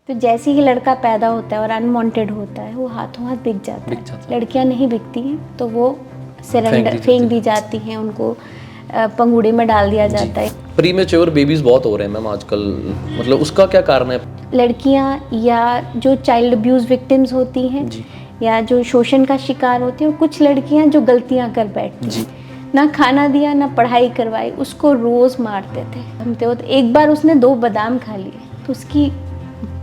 तो जैसे ही लड़का पैदा होता है और अनवांटेड होता है वो हाथों हाथ बिक जाता है। लड़कियां नहीं बिकती हैं तो वो फेंक दी जाती हैं, उनको पंगुड़े में डाल दिया जाता है। प्रीमेच्योर बेबीज बहुत हो रहे हैं मैम आजकल, मतलब उसका क्या कारण है? लड़कियां या जो चाइल्ड अब्यूज विक्टिम्स होती हैं या जो शोषण का शिकार होती हैं, और कुछ लड़कियां जो गलतियां कर बैठती हैं, ना खाना दिया ना पढ़ाई करवाई, उसको रोज मारते थे। हम तो एक बार उसने 2 बादाम खा लिए तो उसकी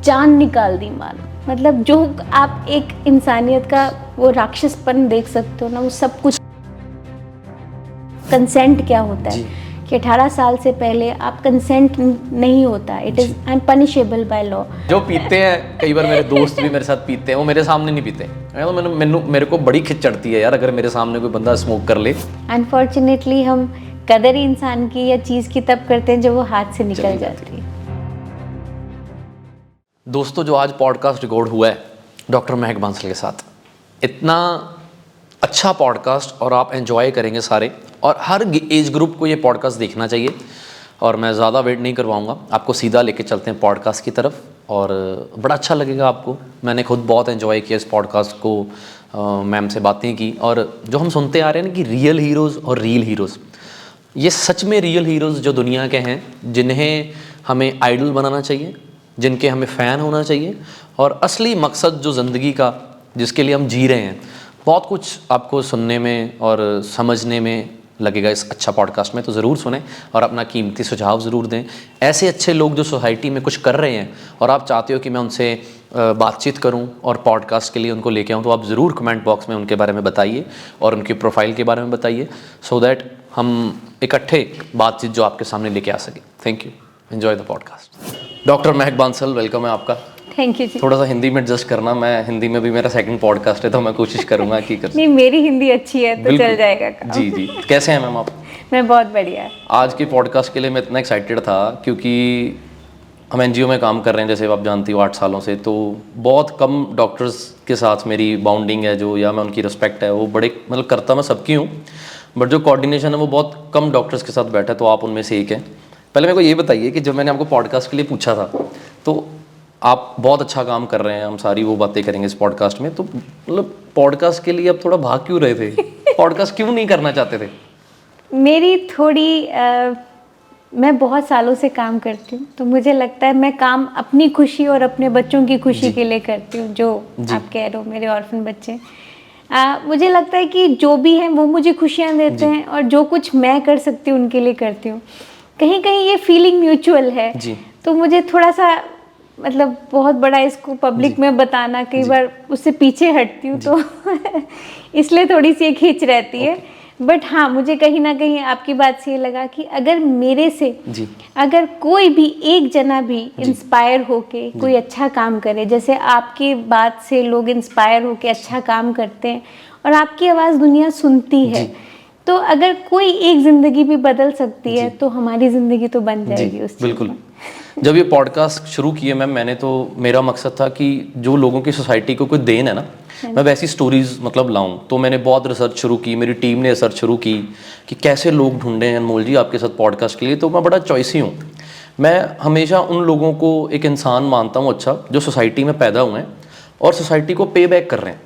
जान निकाल दी मानो। मतलब जो आप एक इंसानियत का वो राक्षसपन देख सकते हो ना, वो सब कुछ। कंसेंट क्या होता है कि 18 साल से पहले आप कंसेंट नहीं होता, इट इज अनपनिशेबल बाय लॉ। जो पीते हैं, कई बार मेरे दोस्त भी मेरे साथ पीते हैं, वो मेरे सामने नहीं पीते। तो मेरे को बड़ी खिंच चढ़ती है यार अगर मेरे सामने कोई बंदा स्मोक कर ले। अनफॉर्चुनेटली हम कदर इंसान की या चीज़ की तब करते हैं जब वो हाथ से निकल जाती है। दोस्तों, जो आज पॉडकास्ट रिकॉर्ड हुआ है डॉक्टर महक बांसल के साथ, इतना अच्छा पॉडकास्ट और आप एंजॉय करेंगे सारे, और हर एज ग्रुप को ये पॉडकास्ट देखना चाहिए। और मैं ज़्यादा वेट नहीं करवाऊंगा, आपको सीधा लेके चलते हैं पॉडकास्ट की तरफ, और बड़ा अच्छा लगेगा आपको। मैंने खुद बहुत एंजॉय किया इस पॉडकास्ट को, मैम से बातें की, और जो हम सुनते आ रहे हैं ना कि रियल हीरोज़ और रियल हीरोज़, ये सच में रियल हीरोज़ जो दुनिया के हैं, जिन्हें हमें आइडल बनाना चाहिए, जिनके हमें फ़ैन होना चाहिए, और असली मकसद जो ज़िंदगी का जिसके लिए हम जी रहे हैं, बहुत कुछ आपको सुनने में और समझने में लगेगा इस अच्छा पॉडकास्ट में। तो ज़रूर सुनें और अपना कीमती सुझाव ज़रूर दें। ऐसे अच्छे लोग जो सोसाइटी में कुछ कर रहे हैं और आप चाहते हो कि मैं उनसे बातचीत करूं और पॉडकास्ट के लिए उनको लेके आऊं, तो आप ज़रूर कमेंट बॉक्स में उनके बारे में बताइए और उनकी प्रोफाइल के बारे में बताइए, सो दैट हम इकट्ठे बातचीत जो आपके सामने लेके आ सके। Thank you, enjoy the podcast. Doctor Mahak Bansal, welcome है आपका। थैंक यू जी। थोड़ा सा हिंदी में एडजस्ट करना, मैं हिंदी में भी, मेरा सेकंड पॉडकास्ट है तो मैं कोशिश करूंगा कि नहीं, मेरी हिंदी अच्छी है तो चल जाएगा काम। जी जी। कैसे हैं मैम आप? मैं बहुत बढ़िया। आज के पॉडकास्ट के लिए मैं इतना एक्साइटेड था क्योंकि हम एनजीओ में काम कर रहे हैं, जैसे आप जानती हो 8 सालों से, तो बहुत कम डॉक्टर्स के साथ मेरी बाउंडिंग है जो, या मैं उनकी रिस्पेक्ट है वो बड़े, मतलब करता मैं सबकी हूँ, बट जो कोऑर्डिनेशन है वो बहुत कम डॉक्टर्स के साथ बैठा है, तो आप उनमें से एक हैं। पहले मेरे को ये बताइए कि जब मैंने आपको पॉडकास्ट के लिए पूछा था, तो आप बहुत अच्छा काम कर रहे हैं, हम सारी वो बातें करेंगे इस पॉडकास्ट में, तो मतलब पॉडकास्ट के लिए आप थोड़ा भाग क्यों रहे थे? पॉडकास्ट क्यों नहीं करना चाहते थे? मेरी थोड़ी मैं बहुत सालों से काम करती हूँ, तो मुझे लगता है मैं काम अपनी खुशी और अपने बच्चों की खुशी के लिए करती हूँ। जो आप कह रहे हो मेरे ऑर्फन बच्चे, मुझे लगता है कि जो भी हैं वो मुझे खुशियाँ देते हैं, और जो कुछ मैं कर सकती हूँ उनके लिए करती हूँ। कहीं कहीं ये फीलिंग म्यूचुअल है, तो मुझे थोड़ा सा, मतलब बहुत बड़ा इसको पब्लिक में बताना कई बार उससे पीछे हटती हूँ, तो इसलिए थोड़ी सी एक खींच रहती है। बट हाँ, मुझे कहीं ना कहीं आपकी बात से ये लगा कि अगर मेरे से अगर कोई भी एक जना भी इंस्पायर होके कोई अच्छा काम करे, जैसे आपकी बात से लोग इंस्पायर होके अच्छा काम करते हैं और आपकी आवाज़ दुनिया सुनती है, तो अगर कोई एक ज़िंदगी भी बदल सकती है तो हमारी ज़िंदगी तो बन जाएगी उस चीज़। बिल्कुल। जब ये पॉडकास्ट शुरू किए मैम मैंने, तो मेरा मकसद था कि जो लोगों की सोसाइटी को कोई देन है ना, मैं वैसी स्टोरीज मतलब लाऊं। तो मैंने बहुत रिसर्च शुरू की, मेरी टीम ने रिसर्च शुरू की कि कैसे लोग ढूंढें अनमोल जी आपके साथ पॉडकास्ट के लिए। तो मैं बड़ा चॉइसी हूँ, मैं हमेशा उन लोगों को एक इंसान मानता हूँ अच्छा, जो सोसाइटी में पैदा हुए हैं और सोसाइटी को पे बैक कर रहे हैं।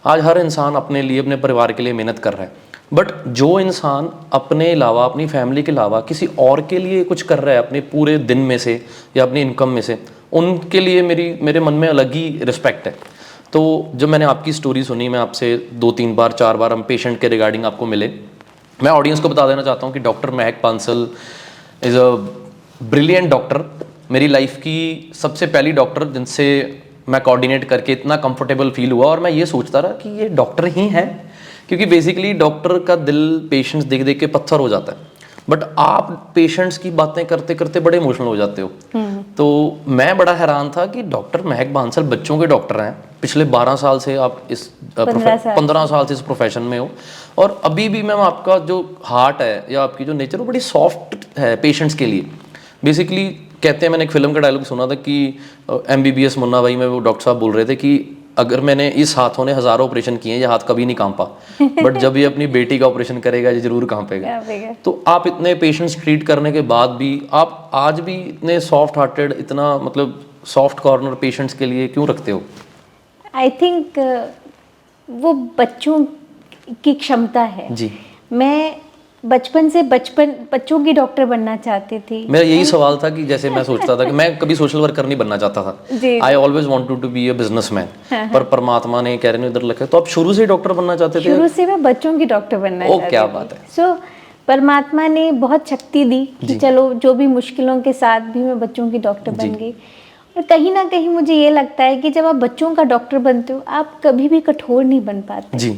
आज हर इंसान अपने लिए, अपने परिवार के लिए मेहनत कर रहा है, बट जो इंसान अपने अलावा, अपनी फैमिली के अलावा किसी और के लिए कुछ कर रहा है अपने पूरे दिन में से या अपनी इनकम में से, उनके लिए मेरे मन में अलग ही रिस्पेक्ट है। तो जब मैंने आपकी स्टोरी सुनी, मैं आपसे 2-3 बार 4 बार हम पेशेंट के रिगार्डिंग आपको मिले। मैं ऑडियंस को बता देना चाहता हूँ कि doctor Mahak Bansal is a brilliant doctor, मेरी लाइफ की सबसे पहली डॉक्टर जिनसे मैं कोऑर्डिनेट करके इतना कंफर्टेबल फील हुआ, और मैं ये सोचता रहा कि ये डॉक्टर ही हैं, क्योंकि बेसिकली डॉक्टर का दिल पेशेंट्स देख देख के पत्थर हो जाता है, बट आप पेशेंट्स की बातें करते करते बड़े इमोशनल हो जाते हो। तो मैं बड़ा हैरान था कि डॉक्टर महक बांसल बच्चों के डॉक्टर हैं, पिछले 12 साल से आप इस 15 साल से इस प्रोफेशन में हो, और अभी भी मैम आपका जो हार्ट है या आपकी जो नेचर, वो बड़ी सॉफ्ट है पेशेंट्स के लिए। बेसिकली कहते हैं, मैंने एक फिल्म का डायलॉग सुना था कि MBBS मुन्ना भाई में वो डॉक्टर साहब बोल रहे थे कि अगर मैंने इस हाथों ने हज़ारों ऑपरेशन किए, ये हाथ कभी नहीं कांपा, बट जब ये अपनी बेटी का ऑपरेशन करेगा ये जरूर कांपेगा। तो आप इतने पेशेंट्स ट्रीट करने के बाद भी आप आज भी इतने सॉफ्ट हार्टेड, इतना मतलब सॉफ्ट कॉर्नर पेशेंट्स के लिए क्यों रखते हो? आई थिंक वो बच्चों की क्षमता है। जी। मैं बच्चों की डॉक्टर बनना चाहती थी। मेरा यही सवाल था कि जैसे मैं सोचता था कि मैं कभी सोशल वर्कर नहीं बनना चाहता था। जी। I always wanted to be a businessman, पर परमात्मा ने कह रहे हैं इधर लगा, तो आप शुरू से ही डॉक्टर बनना चाहते थे? शुरू से मैं बच्चों की डॉक्टर बनना ओ, चाहती थी। क्या बात है। सो परमात्मा ने बहुत शक्ति दी कि चलो जो भी मुश्किलों के साथ भी मैं बच्चों की डॉक्टर बन गई। और कहीं ना कहीं मुझे ये लगता है कि जब आप बच्चों का डॉक्टर बनते हो आप कभी भी कठोर नहीं बन पाते। जी।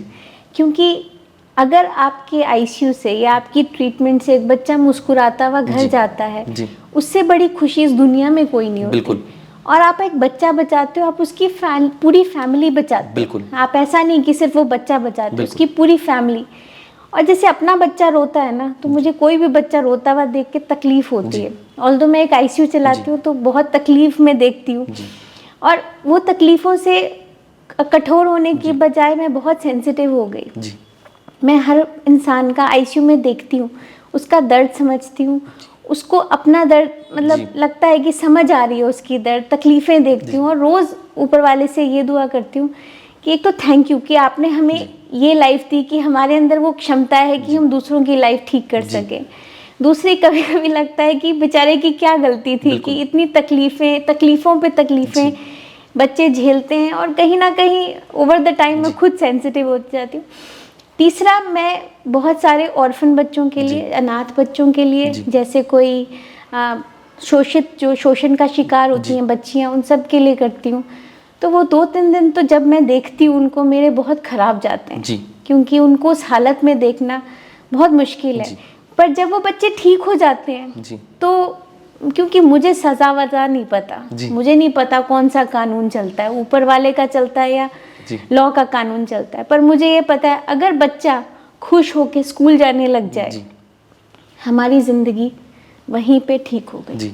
क्योंकि अगर आपके आईसीयू से या आपकी ट्रीटमेंट से एक बच्चा मुस्कुराता हुआ घर जाता है, उससे बड़ी खुशी इस दुनिया में कोई नहीं होती। बिल्कुल। और आप एक बच्चा बचाते हो, आप उसकी पूरी फैमिली बचाते हो। बिल्कुल। आप ऐसा नहीं कि सिर्फ वो बच्चा बचाते हो, उसकी पूरी फैमिली। और जैसे अपना बच्चा रोता है ना, तो मुझे कोई भी बच्चा रोता हुआ देख के तकलीफ होती है। ऑल्दो मैं एक आईसीयू चलाती हूँ तो बहुत तकलीफ में देखती हूँ, और वो तकलीफों से कठोर होने की बजाय मैं बहुत सेंसिटिव हो गई। मैं हर इंसान का आईसीयू में देखती हूँ, उसका दर्द समझती हूँ, उसको अपना दर्द मतलब लगता है कि समझ आ रही है उसकी दर्द, तकलीफ़ें देखती हूँ। और रोज़ ऊपर वाले से ये दुआ करती हूँ कि एक तो थैंक यू कि आपने हमें ये लाइफ दी, कि हमारे अंदर वो क्षमता है कि हम दूसरों की लाइफ ठीक कर सकें। दूसरी कभी कभी लगता है कि बेचारे की क्या गलती थी कि इतनी तकलीफ़ों पे तकलीफ़ें बच्चे झेलते हैं। और कहीं ना कहीं ओवर द टाइम मैं खुद सेंसिटिव हो जाती हूँ। तीसरा, मैं बहुत सारे ऑर्फन बच्चों के लिए, अनाथ बच्चों के लिए, जैसे कोई जो शोषण का शिकार होती हैं बच्चियाँ, उन सब के लिए करती हूँ। तो वो 2-3 दिन तो जब मैं देखती हूँ उनको, मेरे बहुत ख़राब जाते हैं, क्योंकि उनको उस हालत में देखना बहुत मुश्किल है। पर जब वो बच्चे ठीक हो जाते हैं तो, क्योंकि मुझे सज़ा वज़ा नहीं पता, मुझे नहीं पता कौन सा कानून चलता है, ऊपर वाले का चलता है या लॉ का कानून चलता है, पर मुझे ये पता है अगर बच्चा खुश होके स्कूल जाने लग जाए, हमारी ज़िंदगी वहीं पे ठीक हो गई।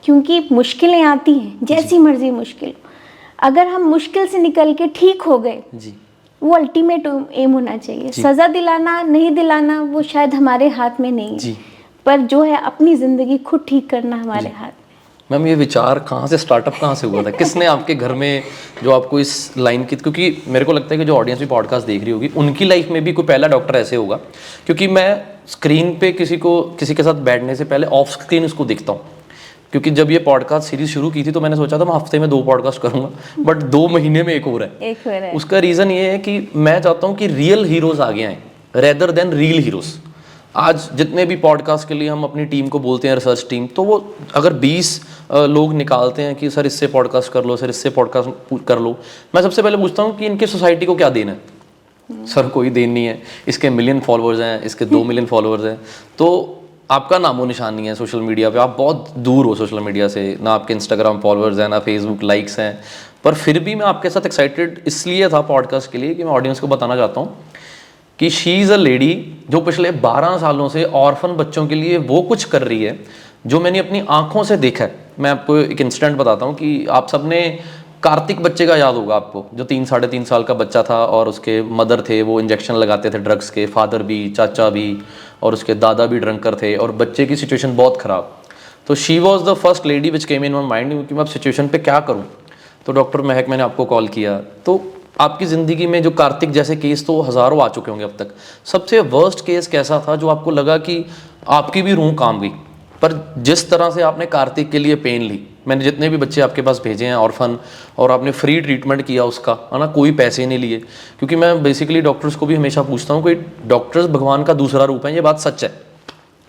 क्योंकि मुश्किलें आती हैं, जैसी मर्जी मुश्किल, अगर हम मुश्किल से निकल के ठीक हो गए, वो अल्टीमेट एम होना चाहिए। सज़ा दिलाना नहीं दिलाना वो शायद हमारे हाथ में नहीं है, पर जो है अपनी ज़िंदगी खुद ठीक करना हमारे हाथ। मैम, ये विचार कहाँ से, स्टार्टअप कहाँ से हुआ था? किसने आपके घर में जो आपको इस लाइन की, क्योंकि मेरे को लगता है कि जो ऑडियंस भी पॉडकास्ट देख रही होगी उनकी लाइफ में भी कोई पहला डॉक्टर ऐसे होगा। क्योंकि मैं स्क्रीन पे किसी के साथ बैठने से पहले ऑफ स्क्रीन उसको दिखता हूँ। क्योंकि जब ये पॉडकास्ट सीरीज शुरू की थी तो मैंने सोचा था मैं हफ्ते में 2 पॉडकास्ट करूँगा, बट 2 महीने में एक हो रहा है। उसका रीज़न ये है कि मैं चाहता हूँ कि रियल हीरोज़ आगे आएँ रेदर देन रील हीरोज़। आज जितने भी पॉडकास्ट के लिए हम अपनी टीम को बोलते हैं, रिसर्च टीम, तो वो अगर 20 लोग निकालते हैं कि सर इससे पॉडकास्ट कर लो, सर इससे पॉडकास्ट कर लो, मैं सबसे पहले पूछता हूँ कि इनके सोसाइटी को क्या देना है। सर कोई देन नहीं है, इसके 1 मिलियन फॉलोअर्स हैं, इसके 2 मिलियन फॉलोअर्स हैं, तो आपका नामो निशान नहीं है सोशल मीडिया पे, आप बहुत दूर हो सोशल मीडिया से, ना आपके इंस्टाग्राम फॉलोअर्स हैं, ना फेसबुक लाइक्स हैं। पर फिर भी मैं आपके साथ एक्साइटेड इसलिए था पॉडकास्ट के लिए कि मैं ऑडियंस को बताना चाहता हूँ कि शी इज़ अ लेडी जो पिछले 12 सालों से ऑर्फन बच्चों के लिए वो कुछ कर रही है जो मैंने अपनी आंखों से देखा है। मैं आपको एक इंसिडेंट बताता हूँ कि आप सबने कार्तिक बच्चे का याद होगा आपको, जो 3-3.5 साल का बच्चा था और उसके मदर थे वो इंजेक्शन लगाते थे ड्रग्स के, फादर भी, चाचा भी और उसके दादा भी ड्रंकर थे और बच्चे की सिचुएशन बहुत ख़राब। तो she was the first lady which came in my mind कि मैं अब सिचुएशन पे क्या करूँ। तो डॉक्टर महक मैंने आपको कॉल किया। तो आपकी ज़िंदगी में जो कार्तिक जैसे केस तो हज़ारों आ चुके होंगे अब तक, सबसे वर्स्ट केस कैसा था जो आपको लगा कि आपकी भी रूह काम गई? पर जिस तरह से आपने कार्तिक के लिए पेन ली, मैंने जितने भी बच्चे आपके पास भेजे हैं ऑर्फन, और आपने फ्री ट्रीटमेंट किया उसका, है ना, कोई पैसे नहीं लिए। क्योंकि मैं बेसिकली डॉक्टर्स को भी हमेशा पूछता हूँ कि डॉक्टर्स भगवान का दूसरा रूप है, ये बात सच है,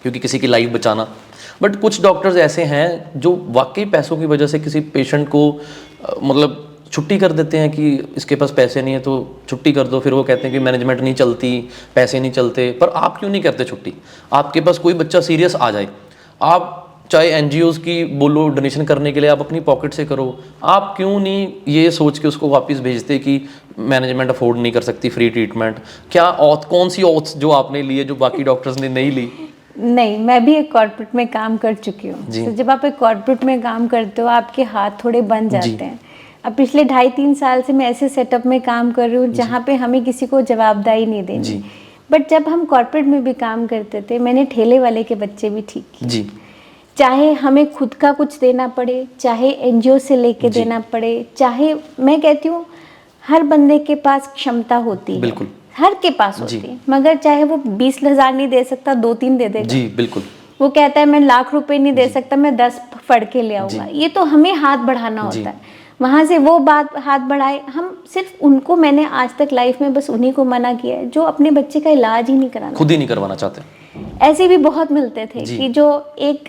क्योंकि किसी की लाइफ बचाना। बट कुछ डॉक्टर्स ऐसे हैं जो वाकई पैसों की वजह से किसी पेशेंट को मतलब छुट्टी कर देते हैं कि इसके पास पैसे नहीं है तो छुट्टी कर दो। फिर वो कहते हैं कि मैनेजमेंट नहीं चलती, पैसे नहीं चलते। पर आप क्यों नहीं करते छुट्टी? आपके पास कोई बच्चा सीरियस आ जाए, आप चाहे एनजीओज़ की बोलो डोनेशन करने के लिए, आप अपनी पॉकेट से करो। आप क्यों नहीं ये सोच के उसको वापस भेजते कि मैनेजमेंट अफोर्ड नहीं कर सकती फ्री ट्रीटमेंट? क्या ऑथ, कौन सी ऑथ जो आपने ली है जो बाकी डॉक्टर्स ने नहीं ली? नहीं, मैं भी एक कॉर्पोरेट में काम कर चुकी हूँ। तो जब आप एक कॉर्पोरेट में काम करते हो आपके हाथ थोड़े बन जाते हैं। अब पिछले 2.5-3 साल से मैं ऐसे सेटअप में काम कर रही हूँ जहाँ पे हमें किसी को जवाबदारी नहीं देनी। बट जब हम कॉर्पोरेट में भी काम करते थे, मैंने ठेले वाले के बच्चे भी ठीक किए। चाहे हमें खुद का कुछ देना पड़े, चाहे एनजीओ से लेके देना पड़े, चाहे मैं कहती हूँ हर बंदे के पास क्षमता होती है, बिल्कुल, हर के पास होती है, मगर चाहे वो 20,000 नहीं दे सकता, 2-3 दे देगा। जी बिल्कुल, वो कहता है मैं लाख रुपए नहीं दे सकता, मैं 10 फड़ के ले आऊंगा। ये तो हमें हाथ बढ़ाना होता है, वहां से वो बात हाथ बढ़ाए। हम सिर्फ उनको, मैंने आज तक लाइफ में बस उन्हीं को मना किया है जो अपने बच्चे का इलाज ही नहीं कराना, खुद ही नहीं करवाना चाहते। ऐसे भी बहुत मिलते थे कि जो एक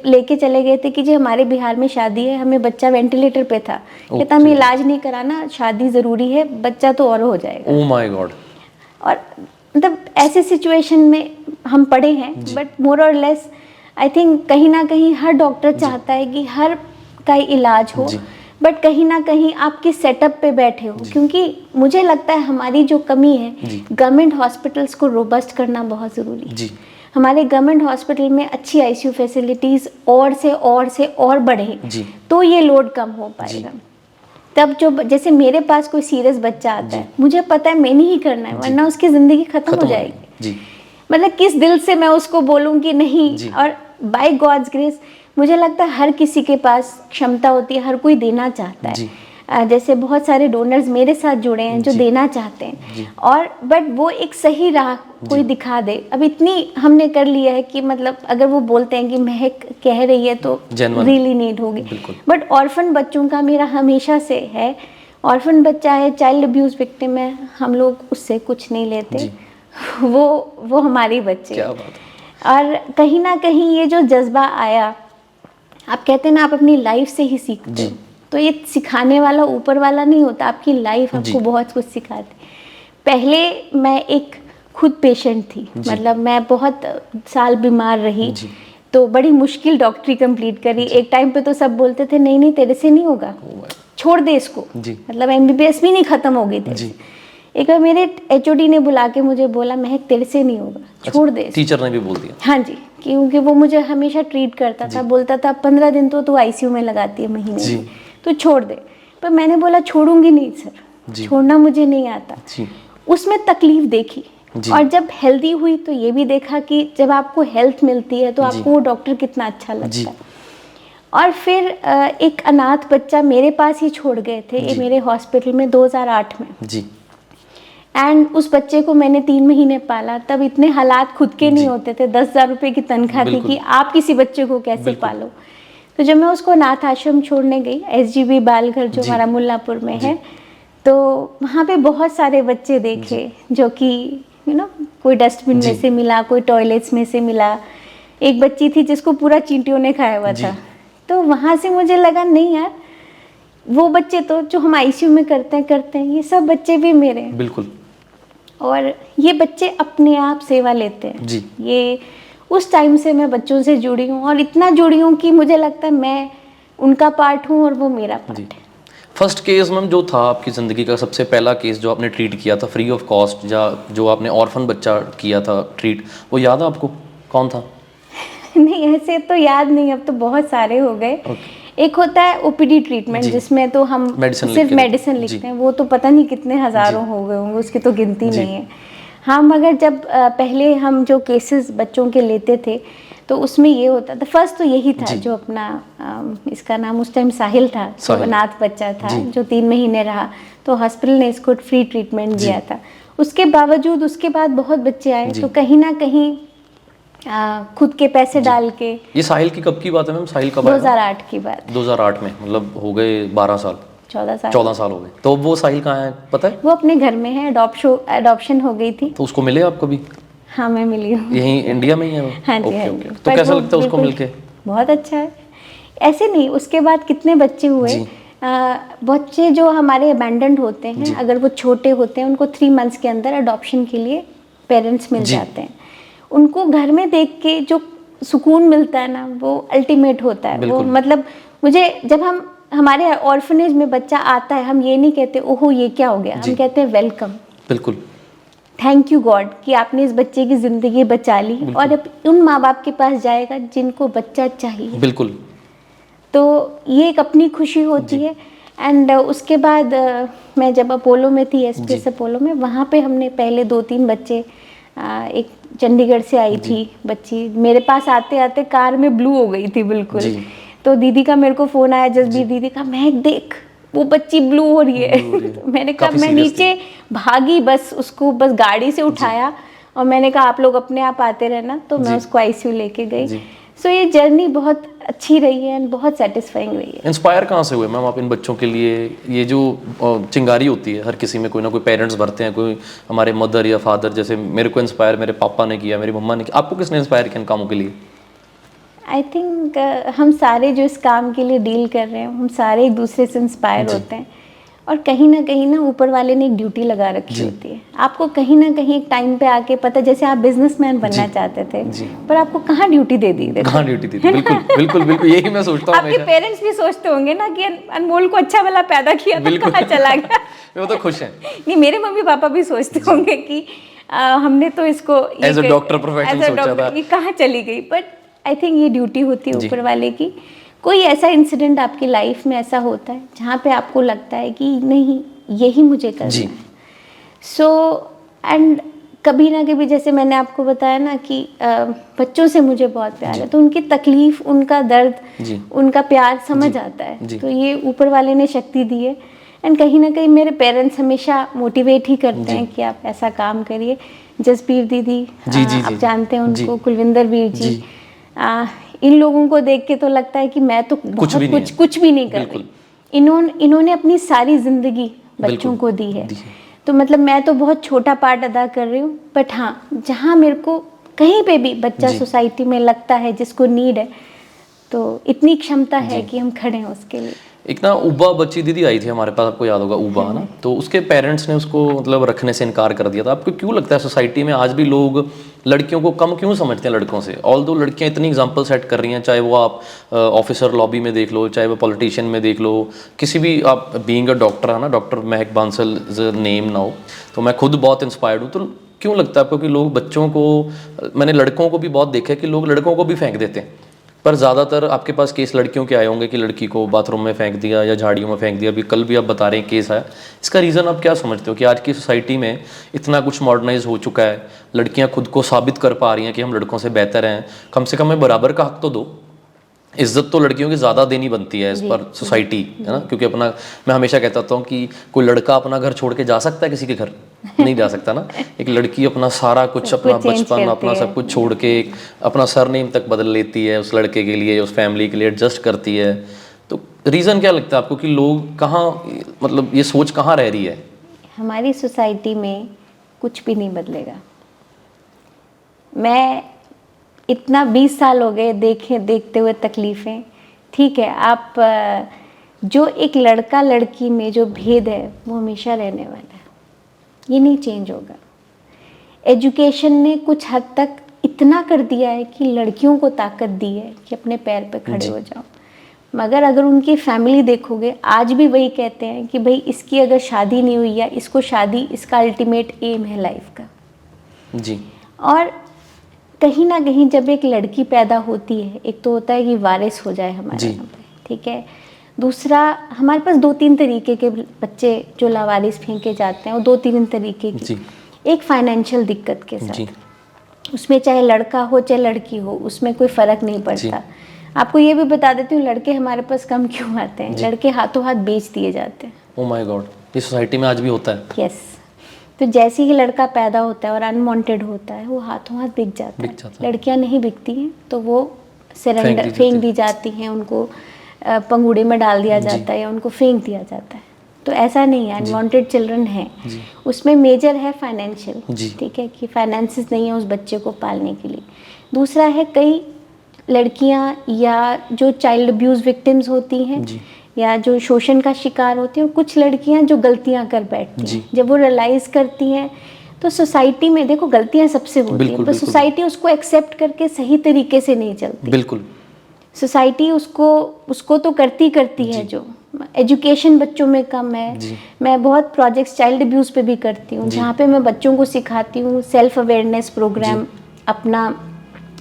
लेके चले गए थे कि जी हमारे बिहार में शादी है, हमें बच्चा वेंटिलेटर पे था, कहता हमें इलाज नहीं कराना, शादी जरूरी है, बच्चा तो और हो जाएगा। Oh my God. और मतलब ऐसे सिचुएशन में हम पड़े हैं, बट मोर और लेस आई थिंक कहीं ना कहीं हर डॉक्टर चाहता है कि हर का इलाज हो, बट कहीं ना कहीं आपके सेटअप पे बैठे हो, क्योंकि मुझे लगता है हमारी जो कमी है, गवर्नमेंट हॉस्पिटल्स को रोबस्ट करना बहुत ज़रूरी है। हमारे गवर्नमेंट हॉस्पिटल में अच्छी आईसीयू फैसिलिटीज़ और से और बढ़े, तो ये लोड कम हो पाएगा। तब जो जैसे मेरे पास कोई सीरियस बच्चा आता है, मुझे पता है मैंने ही करना है, वरना उसकी ज़िंदगी ख़त्म हो जाएगी। मतलब किस दिल से मैं उसको बोलूँ कि नहीं, और बाय गॉड्स ग्रेस मुझे लगता है हर किसी के पास क्षमता होती है, हर कोई देना चाहता है। जैसे बहुत सारे डोनर्स मेरे साथ जुड़े हैं जो देना चाहते हैं, और बट वो एक सही राह कोई दिखा दे। अब इतनी हमने कर लिया है कि मतलब अगर वो बोलते हैं कि महक कह रही है तो रियली नीड होगी। बट ऑर्फन बच्चों का मेरा हमेशा से है, ऑर्फन बच्चा है, चाइल्ड अब्यूज विक्टिम है, हम लोग उससे कुछ नहीं लेते, वो हमारे बच्चे। क्या बात है। और कहीं ना कहीं ये जो जज्बा आया, आप कहते हैं ना आप अपनी लाइफ से ही सीखते हो, तो ये सिखाने वाला ऊपर वाला नहीं होता, आपकी लाइफ आपको बहुत कुछ सिखाती। पहले मैं एक खुद पेशेंट थी, मतलब मैं बहुत साल बीमार रही, तो बड़ी मुश्किल डॉक्टरी कंप्लीट करी। एक टाइम पे तो सब बोलते थे नहीं तेरे से नहीं होगा, छोड़ दे इसको, मतलब एमबीबीएस भी नहीं खत्म होगी तेरे। एक बार मेरे एचओडी ने बुला के मुझे बोला महक तेरे से नहीं होगा, छोड़ दे। टीचर ने भी बोल दिया? हाँ जी, क्योंकि वो मुझे हमेशा ट्रीट करता था, बोलता था 15 दिन तो तू आईसीयू में लगाती है महीने में, तो छोड़ दे। पर मैंने बोला छोड़ूंगी नहीं सर, छोड़ना मुझे नहीं आता। उसमें तकलीफ देखी, और जब हेल्दी हुई तो ये भी देखा कि जब आपको हेल्थ मिलती है तो आपको वो डॉक्टर कितना अच्छा लगता है। और फिर एक अनाथ बच्चा मेरे पास ही छोड़ गए थे मेरे हॉस्पिटल में 2008 में। एंड उस बच्चे को मैंने 3 महीने पाला। तब इतने हालात खुद के नहीं होते थे, 10,000 रुपये की तनख्वाह थी कि आप किसी बच्चे को कैसे पालो। तो जब मैं उसको अनाथ आश्रम छोड़ने गई, एसजीबी बालघर जो हमारा मुल्लापुर में है, तो वहाँ पे बहुत सारे बच्चे देखे जो कि कोई डस्टबिन में से मिला, कोई टॉयलेट्स में से मिला। एक बच्ची थी जिसको पूरा चींटियों ने खाया हुआ था। तो वहाँ से मुझे लगा नहीं यार, वो बच्चे तो जो हम आईसीयू में करते हैं, ये सब बच्चे भी मेरे हैं। बिल्कुल। और ये बच्चे अपने आप सेवा लेते हैं। ये उस टाइम से मैं बच्चों से जुड़ी हूँ, और इतना जुड़ी हूँ कि मुझे लगता है मैं उनका पार्ट हूँ और वो मेरा पार्ट है। फर्स्ट केस मैम जो था आपकी ज़िंदगी का सबसे पहला केस जो आपने ट्रीट किया था फ्री ऑफ कॉस्ट, या जो आपने ऑर्फन बच्चा किया था ट्रीट, वो याद है आपको कौन था? नहीं ऐसे तो याद नहीं, अब तो बहुत सारे हो गए। एक होता है ओपीडी ट्रीटमेंट जिसमें तो हम सिर्फ मेडिसिन लिखते हैं, वो तो पता नहीं कितने हज़ारों हो गए होंगे, उसकी तो गिनती नहीं है। हाँ, मगर जब पहले हम जो केसेस बच्चों के लेते थे तो उसमें ये होता था, फर्स्ट तो यही था जो अपना इसका नाम उस टाइम साहिल था, जो अनाथ बच्चा था जो 3 महीने रहा, तो हॉस्पिटल ने इसको फ्री ट्रीटमेंट दिया था। उसके बावजूद उसके बाद बहुत बच्चे आए, तो कहीं ना कहीं खुद के पैसे डाल के। ये साहिल की कब की बात है मैम? साहिल कब आया? 2008 की बात। 2008 में, मतलब हो गए 12 साल, 14 साल हो गए। तो वो साहिल कहाँ है पता है? वो अपने घर में है, अडॉप्शन हो गई थी। तो उसको मिले आप कभी? हाँ मैं मिली हूँ। यहीं इंडिया में ही है वो? हाँ जी, हाँ जी। तो कैसा लगता है उसको मिलके? बहुत अच्छा है। ऐसे नहीं, उसके बाद कितने बच्चे हुए, बच्चे जो हमारे अबैंडन्ड होते हैं, अगर वो छोटे होते हैं, उनको 3 मंथ्स के अंदर अडॉप्शन के लिए पेरेंट्स मिल जाते हैं। उनको घर में देख के जो सुकून मिलता है ना, वो अल्टीमेट होता है। वो मतलब मुझे जब हमारे ऑर्फनेज में बच्चा आता है, हम ये नहीं कहते ओहो ये क्या हो गया, हम कहते हैं वेलकम, बिल्कुल, थैंक यू गॉड कि आपने इस बच्चे की ज़िंदगी बचा ली, और अब उन माँ बाप के पास जाएगा जिनको बच्चा चाहिए। बिल्कुल। तो ये एक अपनी खुशी होती है। एंड उसके बाद मैं जब अपोलो में थी, एसपीएस अपोलो में, वहाँ पे हमने पहले 2-3 बच्चे, एक चंडीगढ़ से आई थी बच्ची, मेरे पास आते आते कार में ब्लू हो गई थी बिल्कुल। जी। तो दीदी का मेरे को फ़ोन आया, जसबीर दीदी का, महक देख वो बच्ची ब्लू हो रही है। तो मैंने कहा, काफी मैं serious नीचे भागी, बस उसको बस गाड़ी से उठाया और मैंने कहा आप लोग अपने आप आते रहना, तो मैं उसको आईसीयू लेके गई। जी। सो ये जर्नी बहुत अच्छी रही है एंड बहुत सेटिस्फाइंग रही है। इंस्पायर कहाँ से हुए मैम आप इन बच्चों के लिए? ये जो चिंगारी होती है हर किसी में, कोई ना कोई पेरेंट्स भरते हैं, कोई हमारे मदर या फादर, जैसे मेरे को इंस्पायर मेरे पापा ने किया, मेरी मम्मा ने किया, आपको किसने इंस्पायर किया इन कामों के लिए? आई थिंक हम सारे जो इस काम के लिए डील कर रहे हैं, हम सारे एक दूसरे से इंस्पायर होते हैं, और कहीं ना ऊपर वाले ने एक ड्यूटी लगा रखी होती है। आपको कहीं ना कहीं एक टाइम पे आके पता, जैसे आप बिजनेसमैन बनना चाहते थे, पर आपको कहाँ ड्यूटी दे दी? कहाँ ड्यूटी दी? बिल्कुल बिल्कुल बिल्कुल, यही मैं सोचता हूँ। आपके पेरेंट्स भी सोचते होंगे ना कि अनमोल को अच्छा वाला पैदा किया तो कहाँ चला गया। वो तो खुश हैं। नहीं, मेरे मम्मी पापा भी सोचते होंगे कि हमने तो इसको एज अ डॉक्टर प्रोफेशन सोचा था, ये कहाँ चली गई। बट आई थिंक ये ड्यूटी होती है ऊपर वाले की। कोई ऐसा इंसिडेंट आपकी लाइफ में ऐसा होता है जहाँ पे आपको लगता है कि नहीं, यही मुझे करना है। सो एंड कभी ना कभी, जैसे मैंने आपको बताया ना कि बच्चों से मुझे बहुत प्यार है, तो उनकी तकलीफ, उनका दर्द, उनका प्यार समझ आता है। तो ये ऊपर वाले ने शक्ति दी है। एंड कहीं ना कहीं मेरे पेरेंट्स हमेशा मोटिवेट ही करते हैं कि आप ऐसा काम करिए। जसबीर दीदी, आप जानते हैं उनको, कुलविंदर वीर जी, इन लोगों को देख के तो लगता है कि मैं तो कुछ भी नहीं कर रही। इन्होंने अपनी सारी जिंदगी बच्चों को दी है। तो मतलब मैं तो बहुत छोटा पार्ट अदा कर रही हूँ, बट हाँ, जहाँ मेरे को कहीं पे भी बच्चा सोसाइटी में लगता है जिसको नीड है, तो इतनी क्षमता है कि हम खड़े हैं उसके लिए। एक ना उबा बच्ची दीदी आई थी हमारे पास, आपको याद होगा, उबा ना, तो उसके पेरेंट्स ने उसको मतलब रखने से इनकार कर दिया था। आपको क्यों लगता है सोसाइटी में आज भी लोग लड़कियों को कम क्यों समझते हैं लड़कों से? ऑल दो लड़कियां इतनी एग्जांपल सेट कर रही हैं, चाहे वो आप ऑफिसर लॉबी में देख लो, चाहे वो पॉलिटिशियन में देख लो, किसी भी, आप बीइंग अ डॉक्टर है ना, doctor Mahak Bansal is a name now, तो मैं खुद बहुत इंस्पायर्ड हूँ। तो क्यों लगता है आपको कि लोग बच्चों को, मैंने लड़कों को भी बहुत देखा है कि लोग लड़कों को भी फेंक देते हैं, पर ज़्यादातर आपके पास केस लड़कियों के आए होंगे कि लड़की को बाथरूम में फेंक दिया या झाड़ियों में फेंक दिया। अभी कल भी आप बता रहे हैं केस है। इसका रीज़न आप क्या समझते हो कि आज की सोसाइटी में इतना कुछ मॉडर्नाइज हो चुका है, लड़कियां खुद को साबित कर पा रही हैं कि हम लड़कों से बेहतर हैं, कम से कम हमें बराबर का हक तो दो। इज्जत तो लड़कियों की ज़्यादा देनी बनती है इस पर सोसाइटी, है ना, क्योंकि अपना, मैं हमेशा कहता हूँ कि कोई लड़का अपना घर छोड़ के जा सकता है किसी के घर? नहीं जा सकता ना। एक लड़की अपना सारा कुछ, अपना बचपन, अपना सब कुछ छोड़ के अपना सरनेम तक बदल लेती है उस लड़के के लिए, उस फैमिली के लिए एडजस्ट करती है। तो रीज़न क्या लगता है आपको कि लोग कहाँ, मतलब ये सोच कहाँ रह रही है? हमारी सोसाइटी में कुछ भी नहीं बदलेगा। मैं इतना 20 साल हो गए देखते हुए तकलीफ़ें। ठीक है, आप जो एक लड़का लड़की में जो भेद है वो हमेशा रहने वाला है, ये नहीं चेंज होगा। एजुकेशन ने कुछ हद तक इतना कर दिया है कि लड़कियों को ताकत दी है कि अपने पैर पे खड़े हो जाओ, मगर अगर उनकी फैमिली देखोगे, आज भी वही कहते हैं कि भाई इसकी अगर शादी नहीं हुई या इसको शादी, इसका अल्टीमेट एम है लाइफ का। जी। और कहीं ना कहीं जब एक लड़की पैदा होती है, एक तो होता है कि वारिस हो जाए हमारे यहाँ पे, ठीक है। दूसरा, हमारे पास 2-3 तरीके के बच्चे जो लावारिस फेंके जाते हैं, वो 2-3 तरीके की। एक फाइनेंशियल दिक्कत के साथ, उसमें चाहे लड़का हो चाहे लड़की हो, उसमें कोई फ़र्क नहीं पड़ता। आपको ये भी बता देती हूँ, लड़के हमारे पास कम क्यों आते हैं, लड़के हाथों हाथ बेच दिए जाते हैं। ओह माय गॉड, ये सोसाइटी में आज भी होता है। यस। तो जैसे ही लड़का पैदा होता है और अनवांटेड होता है, वो हाथों हाथ बिक जाता है। लड़कियां नहीं बिकती हैं, तो वो सरेंडर फेंक दी जाती हैं, उनको पंगुड़े में डाल दिया जाता है या उनको फेंक दिया जाता है। तो ऐसा नहीं है, अनवांटेड चिल्ड्रन है, उसमें मेजर है फाइनेंशियल, ठीक है, कि फाइनेंसिस नहीं है उस बच्चे को पालने के लिए। दूसरा है, कई लड़कियां या जो चाइल्ड अब्यूज़ विक्टिम्स होती हैं या जो शोषण का शिकार होती हैं, और कुछ लड़कियां जो गलतियां कर बैठती हैं, जब वो रियलाइज़ करती हैं, तो सोसाइटी में देखो गलतियां सबसे होती हैं, पर सोसाइटी उसको एक्सेप्ट करके सही तरीके से नहीं चलती। बिल्कुल। सोसाइटी उसको तो करती है। जो एजुकेशन बच्चों में कम है। मैं बहुत प्रोजेक्ट्स चाइल्ड अब्यूज़ पे भी करती हूँ, जहाँ पे मैं बच्चों को सिखाती हूँ सेल्फ अवेयरनेस प्रोग्राम, अपना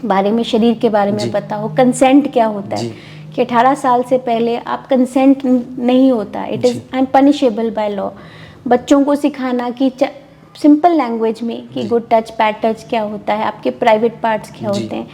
बारे में, शरीर के बारे में पता हो, कंसेंट क्या होता है, कि 18 साल से पहले आप कंसेंट नहीं होता, it is punishable by law. बच्चों को सिखाना कि सिंपल लैंग्वेज में कि गुड टच बैड टच क्या होता है, आपके प्राइवेट पार्ट्स क्या होते हैं,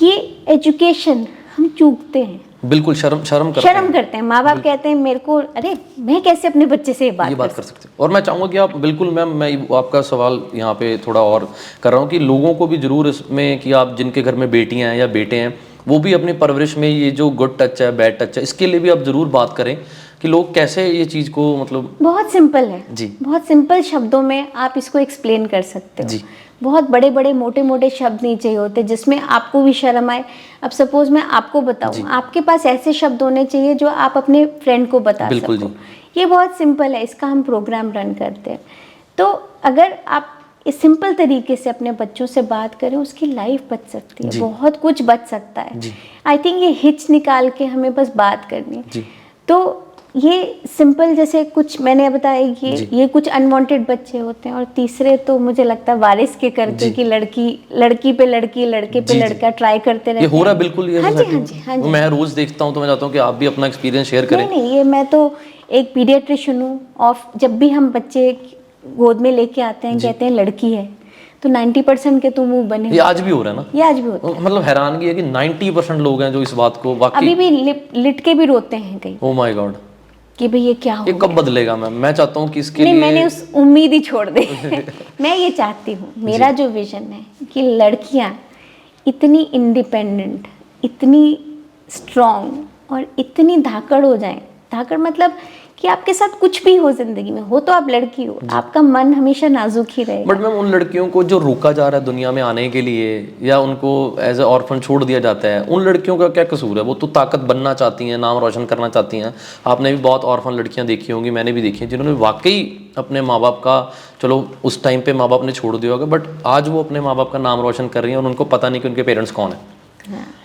ये एजुकेशन हम चूकते हैं, बिल्कुल शर्म करते हैं। माँ बाप कहते हैं मेरे को, अरे मैं कैसे अपने बच्चे से ये बात कर सकते हैं। और मैं चाहूँगा कि आप बिल्कुल मैम, मैं आपका सवाल यहाँ पे थोड़ा और कर रहा हूँ कि लोगों को भी ज़रूर इसमें कि आप जिनके घर में बेटियाँ हैं या बेटे हैं, वो भी अपनी परवरिश में ये जो गुड टच है बैड टच है, इसके लिए भी आप ज़रूर बात करें कि लोग कैसे ये चीज़ को मतलब। बहुत सिंपल है जी, बहुत सिंपल शब्दों में आप इसको एक्सप्लेन कर सकते हो जी, बहुत बड़े बड़े मोटे मोटे शब्द नहीं चाहिए होते जिसमें आपको भी शर्म आए। अब सपोज मैं आपको बताऊं, आपके पास ऐसे शब्द होने चाहिए जो आप अपने फ्रेंड को बता बिल्कुल सको। ये बहुत सिंपल है, इसका हम प्रोग्राम रन करते हैं। तो अगर आप इस सिंपल तरीके से अपने बच्चों से बात करें, उसकी लाइफ बच सकती है, बहुत कुछ बच सकता है। आई थिंक ये हिच निकाल के हमें बस बात करनी है। तो ये सिंपल, जैसे कुछ मैंने बताया ये कुछ अनवांटेड बच्चे होते हैं, और तीसरे तो मुझे लगता है वारिस के करके कि लड़की पे लड़की, लड़के पे लड़का ट्राई करते रहते हैं। ये हो रहा है बिल्कुल। ये हाँ जी। मैं रोज देखता हूँ, तो मैं चाहता हूँ कि आप भी अपना एक्सपीरियंस शेयर करें। नहीं, ये मैं तो एक पीडियाट्रिशियन हूँ, और जब भी हम बच्चे गोद में लेके आते हैं, कहते हैं लड़की है, तो 90% के तो मुंह बने। ये आज भी हो रहा है ना? ये आज भी होता है। मतलब हैरानगी है कि 90% लोग हैं जो इस बात को वाकई अभी भी लिट के भी रोते हैं कई। ओ माय गॉड, कि भाई ये क्या हो, ये कब बदलेगा मैम? मैं चाहता हूँ कि इसके लिए मैंने उस उम्मीद ही छोड़ दी। मैं ये चाहती हूँ, मेरा जो विजन है कि लड़कियाँ इतनी इंडिपेंडेंट, इतनी स्ट्रॉन्ग और इतनी धाकड़ हो जाएं। धाकड़ मतलब कि आपके साथ कुछ भी हो जिंदगी में, हो तो आप लड़की हो, आपका मन हमेशा नाजुक ही रहेगा। बट मैम, उन लड़कियों को जो रोका जा रहा है दुनिया में आने के लिए, या उनको एज ए ऑर्फन छोड़ दिया जाता है, उन लड़कियों का क्या कसूर है? वो तो ताकत बनना चाहती हैं, नाम रोशन करना चाहती हैं। आपने भी बहुत ऑर्फन लड़कियां देखी होंगी, मैंने भी देखी हैं, जिन्होंने वाकई अपने माँ बाप का, चलो उस टाइम पे माँ बाप ने छोड़ दिया होगा, बट आज वो अपने माँ बाप का नाम रोशन कर रही हैं और उनको पता नहीं कि उनके पेरेंट्स कौन है।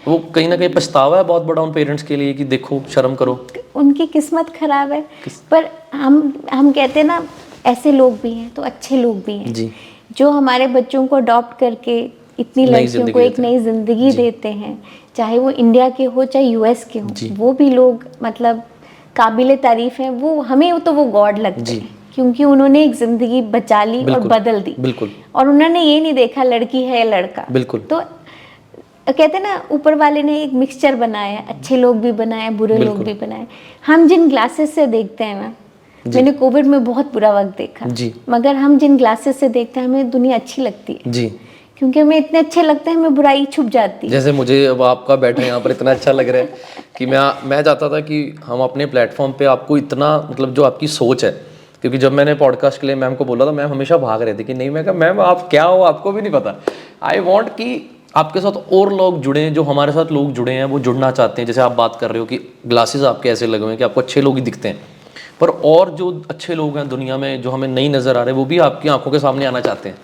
वो कहीं ना कहीं पछतावा है बहुत बड़ा उन पेरेंट्स के लिए कि देखो, शर्म करो। उनकी किस्मत खराब है। पर हम कहते हैं ना, ऐसे लोग भी हैं तो अच्छे लोग भी हैं जी, जो हमारे बच्चों को अडॉप्ट करके इतनी लड़कियों को एक नई जिंदगी देते हैं, चाहे वो इंडिया के हो चाहे यूएस के हो। वो भी लोग मतलब काबिले तारीफ हैं। वो हमें तो वो गॉड लगते हैं, क्योंकि उन्होंने एक जिंदगी बचा ली और बदल दी। बिल्कुल। और उन्होंने ये नहीं देखा लड़की है या लड़का। बिल्कुल। तो कहते हैं ना, ऊपर वाले ने एक मिक्सचर बनाया है, अच्छे लोग भी बनाए, बुरे लोग भी बनाए। हम जिन ग्लासेस से देखते हैं ना, मैंने कोविड में बहुत बुरा वक्त देखा, मगर हम जिन ग्लासेस से देखते हैं, हमें दुनिया अच्छी लगती है जी, क्योंकि हमें इतने अच्छे लगते हैं, हमें बुराई छुप जाती है। जैसे मुझे अब आपका बैठा यहाँ पर इतना अच्छा लग रहा है कि मैं चाहता था कि हम अपने प्लेटफॉर्म पे आपको इतना, मतलब जो आपकी सोच है, क्योंकि जब मैंने पॉडकास्ट के लिए मैम को बोला था, मैम हमेशा भाग रहे थे कि नहीं। मैं कहा मैम आप क्या हो, आपको भी नहीं पता। आई वॉन्ट कि आपके साथ और लोग जुड़े, जो हमारे साथ लोग जुड़े हैं वो जुड़ना चाहते हैं। जैसे आप बात कर रहे हो कि ग्लासेस आपके ऐसे लगे हुए हैं कि आपको अच्छे लोग ही दिखते हैं, पर और जो अच्छे लोग हैं दुनिया में जो हमें नहीं नज़र आ रहे, वो भी आपकी आंखों के सामने आना चाहते हैं।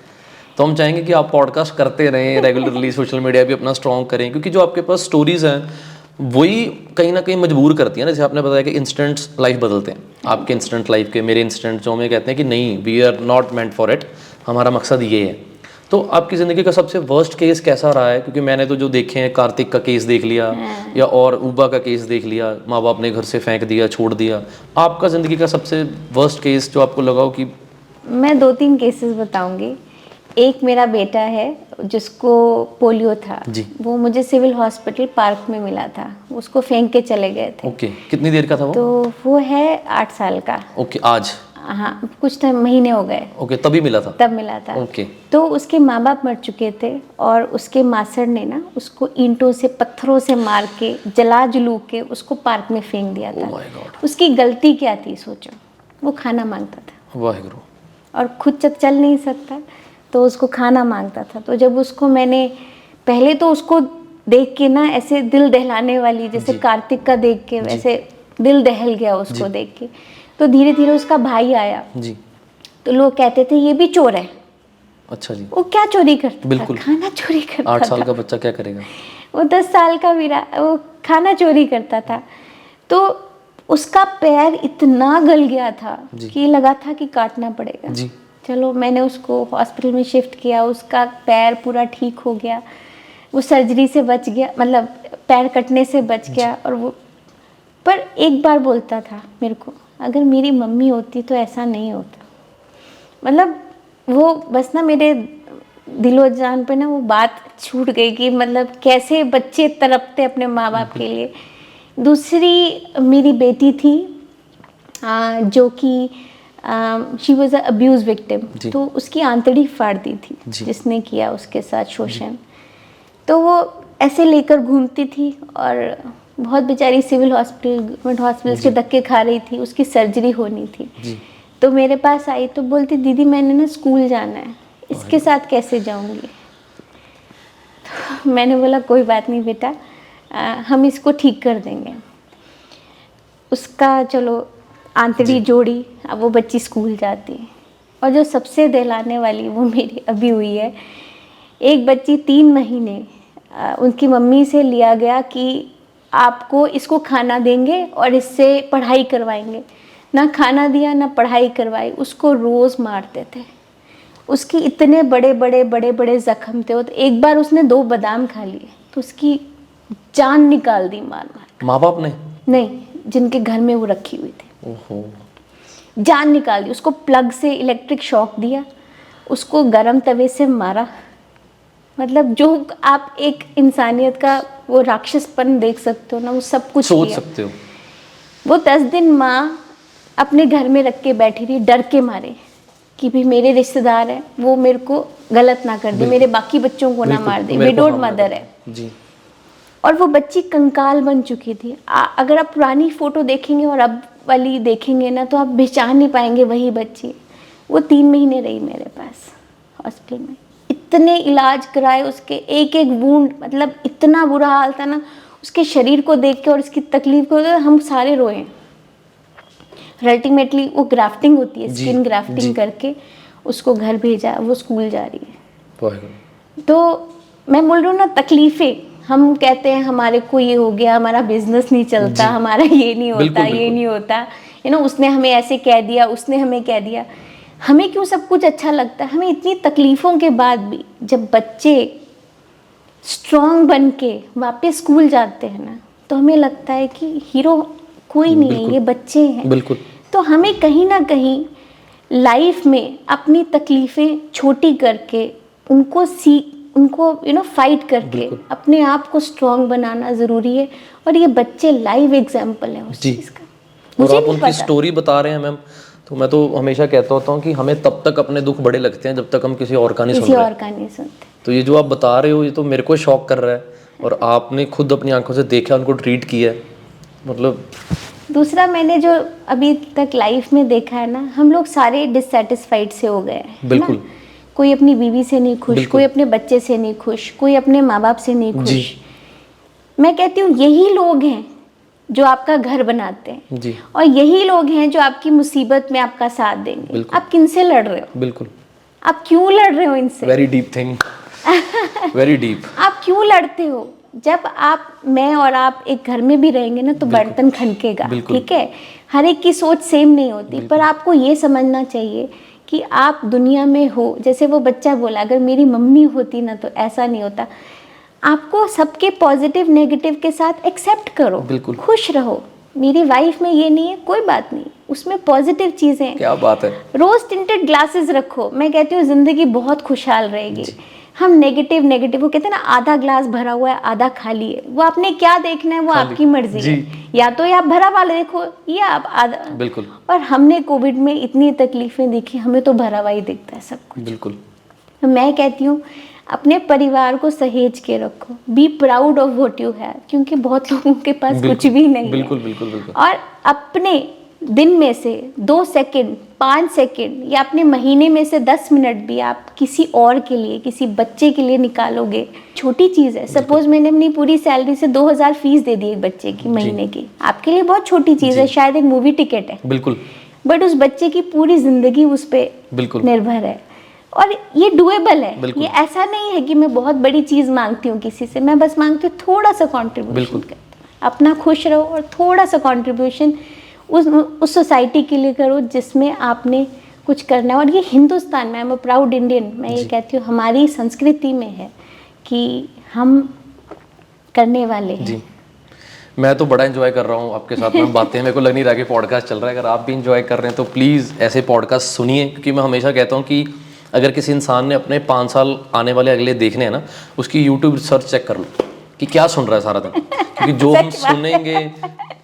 तो हम चाहेंगे कि आप पॉडकास्ट करते रहें रेगुलरली, सोशल मीडिया भी अपना स्ट्रॉन्ग करें, क्योंकि जो आपके पास स्टोरीज़ हैं वही कहीं ना कहीं मजबूर करती है ना। जैसे आपने बताया कि इंस्टेंट्स लाइफ बदलते हैं, आपके इंस्टेंट लाइफ के, मेरे इंस्टेंट जो हमें कहते हैं कि नहीं, we are not meant for it, हमारा मकसद ये है। तो आपकी ज़िंदगी का सबसे वर्स्ट केस कैसा रहा है? क्योंकि मैंने तो जो देखे हैं, कार्तिक का केस देख लिया, या और उबा का केस देख लिया, माँ बाप ने घर से फेंक दिया, छोड़ दिया। आपका ज़िंदगी का सबसे वर्स्ट केस जो आपको लगा हो कि? मैं 2-3 केसेस बताऊंगी। एक मेरा बेटा है जिसको पोलियो था जी। वो मुझे सिविल हॉस्पिटल पार्क में मिला था, उसको फेंक के चले गए थे। ओके, कितनी देर का था वो? तो वो है 8 साल का। ओके, आज? हाँ, कुछ महीने हो गए। ओके, तभी मिला था? तब मिला था। ओके। तो उसके माँ बाप मर चुके थे, और उसके मासड़ ने ना उसको ईंटों से, पत्थरों से मार के, जला जलू के उसको पार्क में फेंक दिया था। Oh my God। उसकी गलती क्या थी सोचो? वो खाना मांगता था, वाहिगुरु, और खुद चल नहीं सकता, तो उसको खाना मांगता था। तो जब उसको मैंने पहले तो उसको देख के ना ऐसे दिल दहलाने वाली, जैसे कार्तिक का देख के वैसे दिल दहल गया उसको देख के। तो धीरे धीरे उसका भाई आया जी। तो लोग कहते थे ये भी चोर है। अच्छा जी। वो क्या चोरी करता? बिल्कुल, खाना चोरी करता। 8 साल का बच्चा क्या करेगा? वो 10 साल का वो खाना चोरी करता था। तो उसका पैर इतना गल गया था कि लगा था कि काटना पड़ेगा जी। चलो, मैंने उसको हॉस्पिटल में शिफ्ट किया, उसका पैर पूरा ठीक हो गया, वो सर्जरी से बच गया, मतलब पैर कटने से बच गया। और वो पर एक बार बोलता था मेरे को, अगर मेरी मम्मी होती तो ऐसा नहीं होता। मतलब वो बस ना मेरे दिलो जान पे ना वो बात छूट गई कि मतलब कैसे बच्चे तड़पते अपने माँ बाप के लिए। दूसरी मेरी बेटी थी जो कि she was a abuse victim, तो उसकी आंतड़ी फाड़ दी थी जिसने किया उसके साथ शोषण। तो वो ऐसे लेकर घूमती थी और बहुत बेचारी सिविल हॉस्पिटल, गवर्नमेंट हॉस्पिटल के धक्के खा रही थी, उसकी सर्जरी होनी थी। तो मेरे पास आई तो बोलती दीदी मैंने ना स्कूल जाना है, इसके साथ कैसे जाऊंगी। तो मैंने बोला कोई बात नहीं बेटा, हम इसको ठीक कर देंगे। उसका चलो आंतड़ी जोड़ी, अब वो बच्ची स्कूल जाती है। और जो सबसे दिलाने वाली वो मेरी अभी हुई है। एक बच्ची 3 महीने उनकी मम्मी से लिया गया कि आपको इसको खाना देंगे और इससे पढ़ाई करवाएंगे। ना खाना दिया ना पढ़ाई करवाई, उसको रोज़ मारते थे। उसकी इतने बड़े बड़े जख्म थे। तो एक बार उसने 2 बादाम खा लिए तो उसकी जान निकाल दी मार मार। माँ बाप ने? नहीं, जिनके घर में वो रखी हुई थी। ओहो। जान निकाल दी। उसको प्लग से इलेक्ट्रिक शॉक दिया, उसको गरम तवे से मारा। मतलब जो आप एक इंसानियत का वो राक्षसपन देख सकते हो ना, वो सब कुछ सोच सकते हो। वो 10 दिन माँ अपने घर में रख के बैठी रही, डर के मारे कि भी मेरे रिश्तेदार हैं, वो मेरे को गलत ना कर दे, मेरे बाकी बच्चों को ना मार दे, विडोड मदर है जी। और वो बच्ची कंकाल बन चुकी थी। अगर आप पुरानी फोटो देखेंगे और अब वाली देखेंगे ना तो आप पहचान नहीं पाएंगे वही बच्ची। वो 3 महीने रही मेरे पास हॉस्पिटल में। इतने इलाज कराए उसके, एक एक वूंड, मतलब इतना बुरा हाल था ना उसके शरीर को देख के और उसकी तकलीफ को हम सारे रोए। अल्टीमेटली वो ग्राफ्टिंग होती है, स्किन ग्राफ्टिंग करके उसको घर भेजा, वो स्कूल जा रही है। तो मैं बोल रही हूँ ना, तकलीफें हम कहते हैं हमारे को ये हो गया, हमारा बिजनेस नहीं चलता, हमारा ये नहीं होता, ये नहीं होता, उसने हमें ऐसे कह दिया, उसने हमें कह दिया। हमें क्यों सब कुछ अच्छा लगता है? हमें इतनी तकलीफ़ों के बाद भी जब बच्चे स्ट्रॉन्ग बन के वापस स्कूल जाते हैं ना, तो हमें लगता है कि हीरो कोई नहीं है, ये बच्चे हैं। बिल्कुल। तो हमें कहीं ना कहीं लाइफ में अपनी तकलीफ़ें छोटी करके उनको फाइट करके अपने आप को स्ट्रॉन्ग बनाना ज़रूरी है। और ये बच्चे लाइव एग्जाम्पल है उस चीज़ का। और आप उनकी स्टोरी बता रहे हैं मैम, तो मैं तो हमेशा कहता होता हूँ कि हमें तब तक अपने दुख बड़े लगते हैं जब तक हम किसी और का नहीं सुनते। तो ये जो आप बता रहे हो ये तो मेरे को शॉक कर रहा है, और आपने खुद अपनी आंखों से देखा, उनको ट्रीट किया है। मतलब दूसरा मैंने जो अभी तक लाइफ में देखा है ना, हम लोग सारे डिससेटिस्फाइड से हो गए हैं। बिल्कुल। कोई अपनी बीवी से नहीं खुश, कोई अपने बच्चे से नहीं खुश, कोई अपने माँ बाप से नहीं खुश। मैं कहती हूँ यही लोग हैं जो आपका घर बनाते हैं जी। और यही लोग हैं जो आपकी मुसीबत में आपका साथ देंगे। आप किनसे लड़ रहे हो? बिल्कुल। आप क्यों लड़ रहे हो इनसे? Very deep thing, very deep. आप क्यों लड़ते हो? जब मैं और आप एक घर में भी रहेंगे ना तो बर्तन खनकेगा, ठीक है? हर एक की सोच सेम नहीं होती, पर आपको ये समझना चाहिए कि आप दुनिया में हो। जैसे वो बच्चा बोला, अगर मेरी मम्मी होती ना तो ऐसा नहीं होता। आपको सबके पॉजिटिव नेगेटिव के साथ एक्सेप्ट करो, खुश रहो। मेरी वाइफ में ये नहीं है, कोई बात नहीं, उसमें पॉजिटिव चीजें हैं। क्या बात है। रोज टिंटेड ग्लासेस रखो, मैं कहती हूँ जिंदगी बहुत खुशहाल रहेगी। हम नेगेटिव वो कहते हैं ना, आधा ग्लास भरा हुआ है आधा खाली है, वो आपने क्या देखना है वो आपकी मर्जी है। या तो आप भरा वाला देखो या आप आधा। बिल्कुल। और हमने कोविड में इतनी तकलीफें देखी, हमें तो भरा हुआ ही दिखता है सब कुछ। बिल्कुल। मैं कहती हूँ अपने परिवार को सहेज के रखो, be proud of what you have, क्योंकि बहुत लोगों के पास कुछ भी नहीं है। बिल्कुल। और अपने दिन में से 2 सेकंड, 5 सेकंड या अपने महीने में से 10 मिनट भी आप किसी और के लिए, किसी बच्चे के लिए निकालोगे, छोटी चीज़ है। सपोज मैंने अपनी पूरी सैलरी से 2000 फीस दे दी एक बच्चे की महीने की, आपके लिए बहुत छोटी चीज़ है, शायद एक मूवी टिकट है। बिल्कुल। बट उस बच्चे की पूरी जिंदगी उस पर निर्भर है और ये डुएबल है। ये ऐसा नहीं है कि मैं बहुत बड़ी चीज़ मांगती हूँ किसी से, मैं बस मांगती हूँ थोड़ा सा कॉन्ट्रीब्यूशन करते, अपना खुश रहो और थोड़ा सा कॉन्ट्रीब्यूशन उस सोसाइटी के लिए करो जिसमें आपने कुछ करना है। और ये हिंदुस्तान में, I am a proud Indian, मैं ये कहती हूँ हमारी संस्कृति में है कि हम करने वाले हैं। जी। मैं तो बड़ा एंजॉय कर रहा हूँ आपके साथ में बातें। मेरे को लग नहीं रहा कि पॉडकास्ट चल रहा है। अगर आप भी एंजॉय कर रहे हैं तो प्लीज़ ऐसे पॉडकास्ट सुनिए, क्योंकि मैं हमेशा कहता हूँ कि अगर किसी इंसान ने अपने 5 साल आने वाले अगले देखने हैं ना, उसकी यूट्यूब रिसर्च चेक कर लो कि क्या सुन रहा है सारा दिन, क्योंकि जो हम सुनेंगे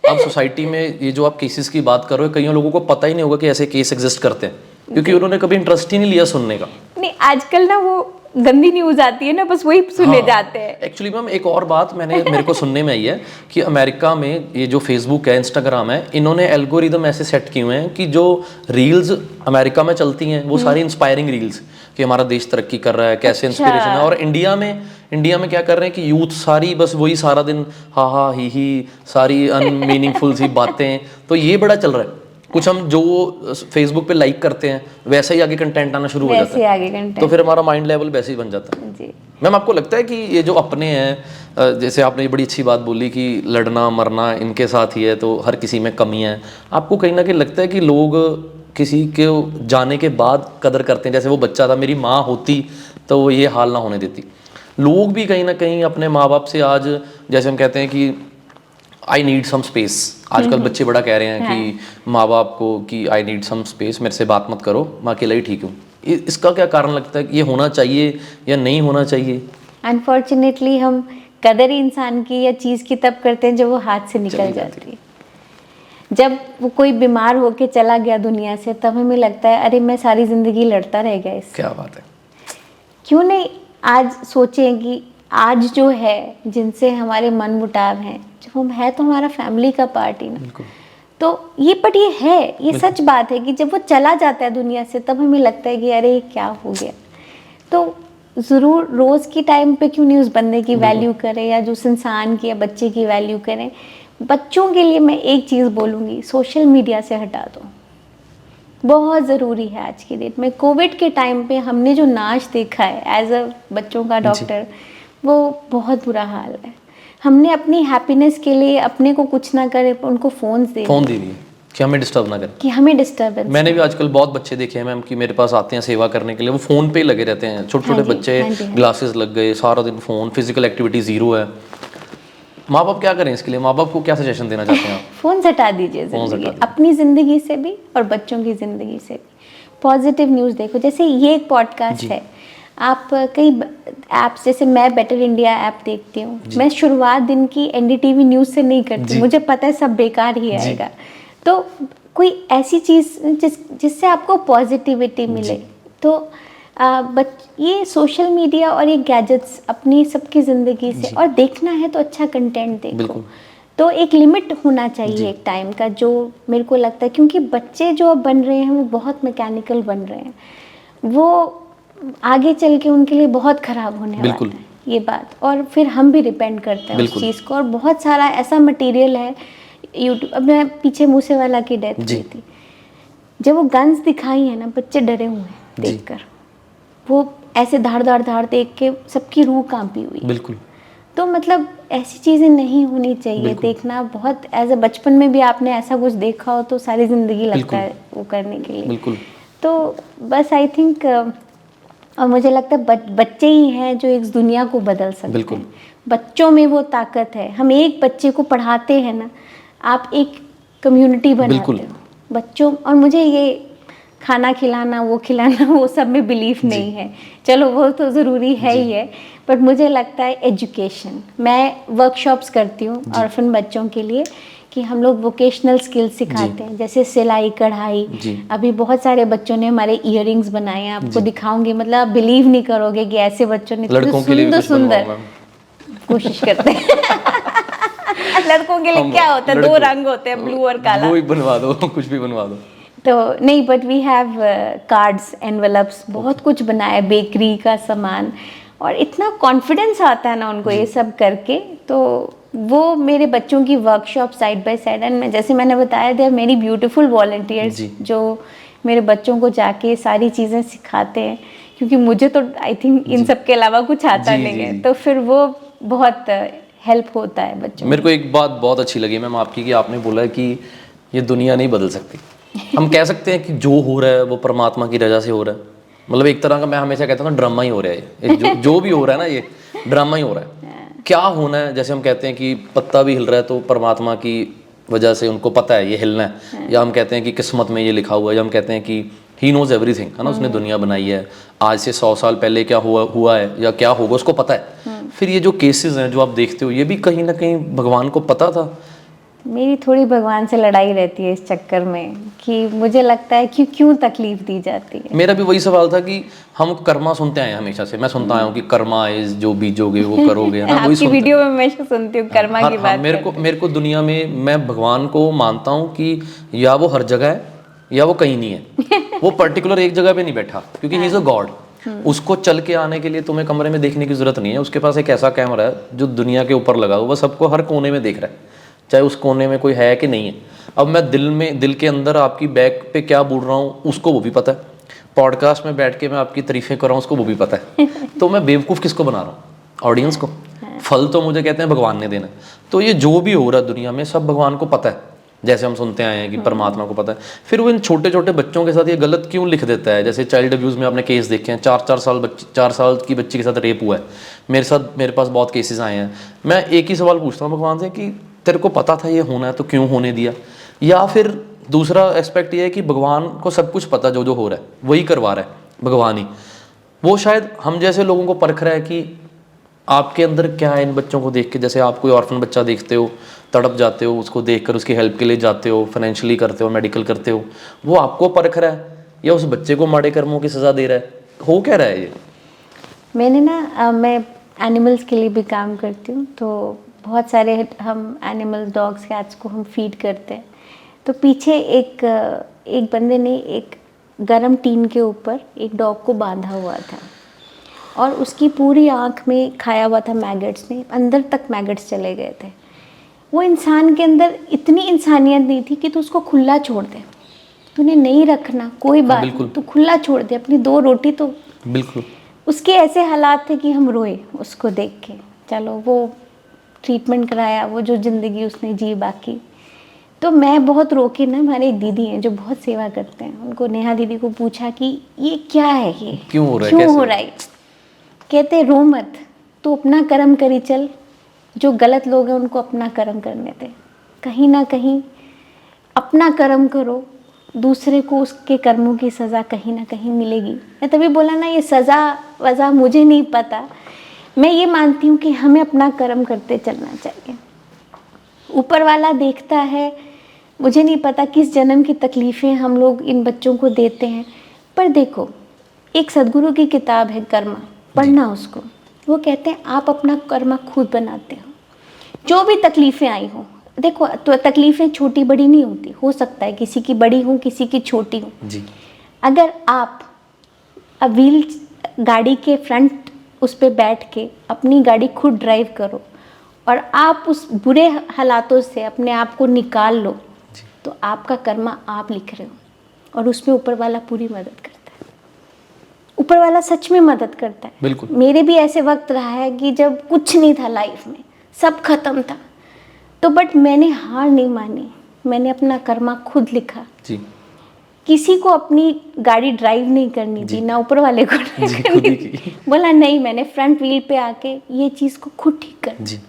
अब सोसाइटी में, ये जो आप केसेस की बात कर रहे हो, कई लोगों को पता ही नहीं होगा कि ऐसे केस एग्जिस्ट करते हैं, क्योंकि उन्होंने कभी इंटरेस्ट ही नहीं लिया सुनने का। नहीं, आजकल ना वो गंदी न्यूज आती है ना, बस वही सुने जाते हैं। एक्चुअली मैम एक और बात मेरे को सुनने में आई है कि अमेरिका में ये जो फेसबुक है, इंस्टाग्राम है, इन्होंने एल्गोरिदम ऐसे सेट किए हुए हैं कि जो रील्स अमेरिका में चलती हैं वो सारी इंस्पायरिंग रील्स, कि हमारा देश तरक्की कर रहा है, कैसे इंस्पिरेशन है। और इंडिया में क्या कर रहे हैं कि यूथ सारी बस वही सारा दिन हा हा ही सारी अनमीनिंगफुल सी बातें, तो ये बड़ा चल रहा है। कुछ हम जो फेसबुक पे लाइक करते हैं वैसे ही आगे कंटेंट आना शुरू हो जाता है, आगे कंटेंट, तो फिर हमारा माइंड लेवल वैसे ही बन जाता है जी। मैम, आपको लगता है कि ये जो अपने हैं, जैसे आपने ये बड़ी अच्छी बात बोली कि लड़ना मरना इनके साथ ही है, तो हर किसी में कमी है, आपको कहीं ना कहीं लगता है कि लोग किसी के जाने के बाद कदर करते हैं? जैसे वो बच्चा था, मेरी माँ होती तो वो ये हाल ना होने देती। लोग भी कहीं ना कहीं अपने माँ बाप से आज, जैसे हम कहते हैं कि आई नीड सम स्पेस, आजकल बच्चे बड़ा कह रहे हैं कि माँ बाप को कि आई नीड सम स्पेस, मेरे से बात मत करो, मैं अकेला ही ठीक हूँ। इसका क्या कारण लगता है कि ये होना चाहिए या नहीं होना चाहिए? अनफॉर्चुनेटली हम कदर इंसान की या चीज़ की तब करते हैं जब वो हाथ से निकल जाती है। जब वो कोई बीमार होके चला गया दुनिया से, तब हमें लगता है अरे मैं सारी ज़िंदगी लड़ता रह गया इससे। क्या बात है। क्यों नहीं आज सोचें कि आज जो है, जिनसे हमारे मन मुटाव हैं, जब हम है तो हमारा फैमिली का पार्ट ही ना, तो ये बट ये है, ये सच बात है कि जब वो चला जाता है दुनिया से, तब हमें लगता है कि अरे क्या हो गया। तो ज़रूर रोज़ की टाइम पे क्यों नहीं उस बंदे की वैल्यू करें, या जो उस इंसान की या बच्चे की वैल्यू करें। बच्चों के लिए मैं एक चीज़ बोलूँगी, सोशल मीडिया से हटा दो, बहुत ज़रूरी है आज की डेट में। कोविड के टाइम पे हमने जो नाच देखा है एज अ बच्चों का डॉक्टर, वो बहुत बुरा हाल है। हमने अपनी हैप्पीनेस के लिए अपने को कुछ ना करे, उनको फ़ोन दे दिए कि हमें डिस्टर्ब ना करें, कि हमें डिस्टर्बेंस। मैंने भी आजकल बहुत बच्चे देखे हैं मैम कि मेरे पास आते हैं सेवा करने के लिए, वो फ़ोन पे ही लगे रहते हैं, छोटे छोटे बच्चे, ग्लासेस लग गए, सारा दिन फ़ोन, फिजिकल एक्टिविटी ज़ीरो है। माँ बाप क्या करें इसके लिए? माँ बाप को क्या सजेशन देना चाहते हैं आप? फ़ोन हटा दीजिए ज़िंदगी, अपनी ज़िंदगी से भी और बच्चों की ज़िंदगी से भी। पॉजिटिव न्यूज़ देखो, जैसे ये एक पॉडकास्ट है, आप कई ऐप्स, जैसे मैं बेटर इंडिया ऐप देखती हूँ, मैं शुरुआत दिन की एनडीटीवी न्यूज़ से नहीं करती, मुझे पता है सब बेकार ही आएगा। तो कोई ऐसी चीज़ जिससे आपको पॉजिटिविटी मिले, तो ये सोशल मीडिया और ये गैजेट्स अपनी सबकी ज़िंदगी से, और देखना है तो अच्छा कंटेंट देखो, तो एक लिमिट होना चाहिए एक टाइम का, जो मेरे को लगता है, क्योंकि बच्चे जो अब बन रहे हैं वो बहुत मैकेनिकल बन रहे हैं, वो आगे चल के उनके लिए बहुत ख़राब होने वाला है ये बात। और फिर हम भी डिपेंड करते हैं उस चीज़ को, और बहुत सारा ऐसा मटेरियल है यूट्यूब। अब मैं पीछे मूसेवाला की डेथ हुई थी, जब वो गन्स दिखाई है ना, बच्चे डरे हुए हैं देखकर, वो ऐसे धाड़ देख के सबकी रूह कांपी हुई। बिल्कुल। तो मतलब ऐसी चीज़ें नहीं होनी चाहिए। देखना बहुत एज अ, बचपन में भी आपने ऐसा कुछ देखा हो तो सारी ज़िंदगी लगता है वो करने के लिए। बिल्कुल। तो बस आई थिंक, और मुझे लगता है बच्चे ही हैं जो इस दुनिया को बदल सकते हैं। बच्चों में वो ताकत है। हम एक बच्चे को पढ़ाते हैं ना, आप एक कम्युनिटी बनाते हो बच्चों। और मुझे ये खाना खिलाना, वो खिलाना, वो सब में बिलीफ नहीं है, चलो वो तो ज़रूरी है ही है, बट मुझे लगता है एजुकेशन। मैं वर्कशॉप्स करती हूँ ऑर्फन बच्चों के लिए, कि हम लोग वोकेशनल स्किल्स सिखाते हैं, जैसे सिलाई कढ़ाई। अभी बहुत सारे बच्चों ने हमारे इयररिंग्स बनाए हैं, आपको दिखाऊंगी, मतलब आप बिलीव नहीं करोगे कि ऐसे बच्चों ने सुंदर सुंदर कोशिश करते हैं। लड़कों के लिए क्या होता है, 2 रंग होते हैं, ब्लू और काला, वो ही बनवा दो, कुछ भी बनवा दो। तो नहीं, but we have cards, envelopes, बहुत कुछ बनाया, बेकरी का सामान, और इतना कॉन्फिडेंस आता है ना उनको ये सब करके। तो वो मेरे बच्चों की workshop side by side, and जैसे मैंने बताया, दे आर मेरी ब्यूटीफुल वॉलंटियर्स जो मेरे बच्चों को जाके सारी चीज़ें सिखाते हैं, क्योंकि मुझे तो आई थिंक इन सब के अलावा कुछ आता नहीं है, तो फिर वो बहुत हेल्प होता है बच्चों। मेरे को एक बात बहुत अच्छी लगी मैम आपकी, कि आपने बोला कि ये दुनिया नहीं बदल सकती। हम कह सकते हैं कि जो हो रहा है वो परमात्मा की रजा से हो रहा है, मतलब एक तरह का, मैं हमेशा कहता हूँ ना, ड्रामा ही हो रहा है, जो भी हो रहा है ना, ये ड्रामा ही हो रहा है। क्या होना है, जैसे हम कहते हैं कि पत्ता भी हिल रहा है तो परमात्मा की वजह से उनको पता है ये हिलना है, या हम कहते हैं कि किस्मत में ये लिखा हुआ है, या हम कहते हैं कि ही नोज एवरीथिंग, है ना, उसने दुनिया बनाई है, आज से 100 साल पहले क्या हुआ है या क्या होगा उसको पता है। फिर ये जो केसेस हैं जो आप देखते हो, ये भी कहीं ना कहीं भगवान को पता था। मेरी थोड़ी भगवान से लड़ाई रहती है इस चक्कर में कि मुझे लगता है कि क्यों तकलीफ दी जाती है। मेरा भी वही सवाल था कि हम कर्मा सुनते आए हैं हमेशा से, मैं सुनता आया हूँ कि कर्मा इज जो बीजोगे वो करोगे, है ना, वही आपकी वीडियो में हमेशा सुनती हूँ कर्मा की बात मेरे को दुनिया में, मैं भगवान को मानता हूँ कि या वो हर जगह है या वो कहीं नहीं है। वो पर्टिकुलर एक जगह पे नहीं बैठा, क्योंकि ही इज अ गॉड। उसको चल के आने के लिए तुम्हें कमरे में देखने की जरूरत नहीं है, उसके पास एक ऐसा कैमरा है जो दुनिया के ऊपर लगा हुआ, वो सबको हर कोने में देख रहा है, चाहे उस कोने में कोई है कि नहीं है। अब मैं दिल के अंदर आपकी बैक पे क्या बोल रहा हूँ उसको वो भी पता है, पॉडकास्ट में बैठ के मैं आपकी तारीफें कर रहा हूँ उसको वो भी पता है। तो मैं बेवकूफ़ किसको बना रहा हूँ? ऑडियंस को। फल तो मुझे कहते हैं भगवान ने देना है। तो ये जो भी हो रहा है दुनिया में सब भगवान को पता है, जैसे हम सुनते आए हैं कि परमात्मा को पता है। फिर वो इन छोटे छोटे बच्चों के साथ ये गलत क्यों लिख देता है? जैसे चाइल्ड अब्यूज़ में आपने केस देखे हैं, 4 साल की बच्ची के साथ रेप हुआ है। मेरे पास बहुत केसेस आए हैं। मैं एक ही सवाल पूछता हूँ भगवान से कि तेरे को पता था ये होना है तो क्यों होने दिया? या फिर दूसरा एस्पेक्ट ये है कि भगवान को सब कुछ पता, जो हो रहा है वही करवा रहा है भगवान ही। वो शायद हम जैसे लोगों को परख रहा है कि आपके अंदर क्या है इन बच्चों को देख के। जैसे आप कोई ऑर्फन बच्चा देखते हो, तड़प जाते हो, उसको देखकर उसकी हेल्प के लिए जाते हो, फाइनेंशियली करते हो, मेडिकल करते हो, वो आपको परख रहा है या उस बच्चे को माड़े कर्मों की सज़ा दे रहा है? हो क्या रहा है ये? मैंने ना मैं एनिमल्स के लिए भी काम करती हूँ, तो बहुत सारे हम एनिमल्स, डॉग्स, कैट्स को हम फीड करते हैं। तो पीछे एक बंदे ने एक गरम टीन के ऊपर एक डॉग को बांधा हुआ था और उसकी पूरी आँख में खाया हुआ था मैगट्स ने, अंदर तक मैगट्स चले गए थे। वो इंसान के अंदर इतनी इंसानियत नहीं थी कि तू उसको खुला छोड़ दे, तूने नहीं रखना कोई बात नहीं, तू खुला छोड़ दे, अपनी 2 रोटी तो। बिल्कुल। उसके ऐसे हालात थे कि हम रोए उसको देख के। चलो वो ट्रीटमेंट कराया, वो जो ज़िंदगी उसने जी बाकी। तो मैं बहुत रो के ना, हमारे एक दीदी हैं जो बहुत सेवा करते हैं, उनको, नेहा दीदी को पूछा कि ये क्या है, ये क्यों हो रहा है? कहते रो मत, तू अपना कर्म करी चल, जो गलत लोग हैं उनको अपना कर्म करने दे, कहीं ना कहीं अपना कर्म करो, दूसरे को उसके कर्मों की सज़ा कहीं ना कहीं मिलेगी। मैं तभी बोला ना, ये सज़ा वज़ा मुझे नहीं पता, मैं ये मानती हूँ कि हमें अपना कर्म करते चलना चाहिए। ऊपर वाला देखता है, मुझे नहीं पता किस जन्म की तकलीफ़ें हम लोग इन बच्चों को देते हैं। पर देखो, एक सदगुरु की किताब है कर्मा, पढ़ना उसको। वो कहते हैं आप अपना कर्मा खुद बनाते हो, जो भी तकलीफ़ें आई हो। देखो, तो तकलीफ़ें छोटी बड़ी नहीं होती, हो सकता है किसी की बड़ी हो, किसी की छोटी हो जी। अगर आप व्हील गाड़ी के फ्रंट उस पर बैठ के अपनी गाड़ी खुद ड्राइव करो और आप उस बुरे हालातों से अपने आप को निकाल लो, तो आपका कर्मा आप लिख रहे हो और उसमें ऊपर वाला पूरी मदद करता है। ऊपर वाला सच में मदद करता है। बिल्कुल। मेरे भी ऐसे वक्त रहा है कि जब कुछ नहीं था लाइफ में, सब खत्म था, तो बट मैंने हार नहीं मानी, मैंने अपना कर्मा खुद लिखा जी। किसी को अपनी गाड़ी ड्राइव नहीं करनी थी, ना ऊपर वाले को ड्राइव करनी थी। बोला नहीं, मैंने फ्रंट व्हील पे आके ये चीज़ को खुद ठीक कर जी।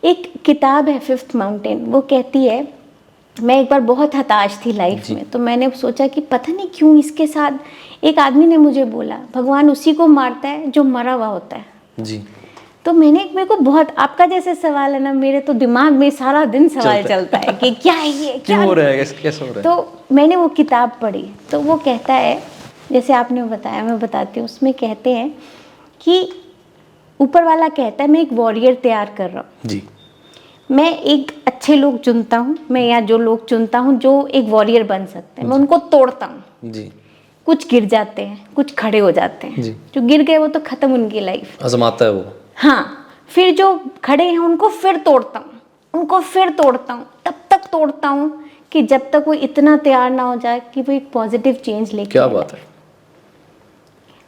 एक किताब है 5th माउंटेन, वो कहती है, मैं एक बार बहुत हताश थी लाइफ में, तो मैंने सोचा कि पता नहीं क्यों इसके साथ, एक आदमी ने मुझे बोला भगवान उसी को मारता है जो मरा हुआ होता है जी। तो मेरे को बहुत, आपका जैसे सवाल है ना, मेरे तो दिमाग में सारा दिन सवाल चलता है कि क्या है ये, क्या हो रहा है, कैसे हो रहा है। तो मैंने वो किताब पढ़ी, तो वो कहता है, जैसे आपने बताया मैं बताती हूँ, उसमें कहते हैं कि ऊपर वाला कहता है मैं एक वॉरियर तैयार कर रहा हूँ जी। मैं एक अच्छे लोग चुनता हूँ, मैं या जो लोग चुनता हूँ जो एक वॉरियर बन सकते हैं, मैं उनको तोड़ता हूँ जी। कुछ गिर जाते हैं, कुछ खड़े हो जाते हैं जी। जो गिर गए वो तो खत्म उनकी लाइफ, आजमाता है वो। हाँ, फिर जो खड़े हैं उनको फिर तोड़ता हूँ, उनको फिर तोड़ता हूँ, तब तक तोड़ता हूँ कि जब तक वो इतना तैयार ना हो जाए कि वो एक पॉजिटिव चेंज लेके। क्या बात है।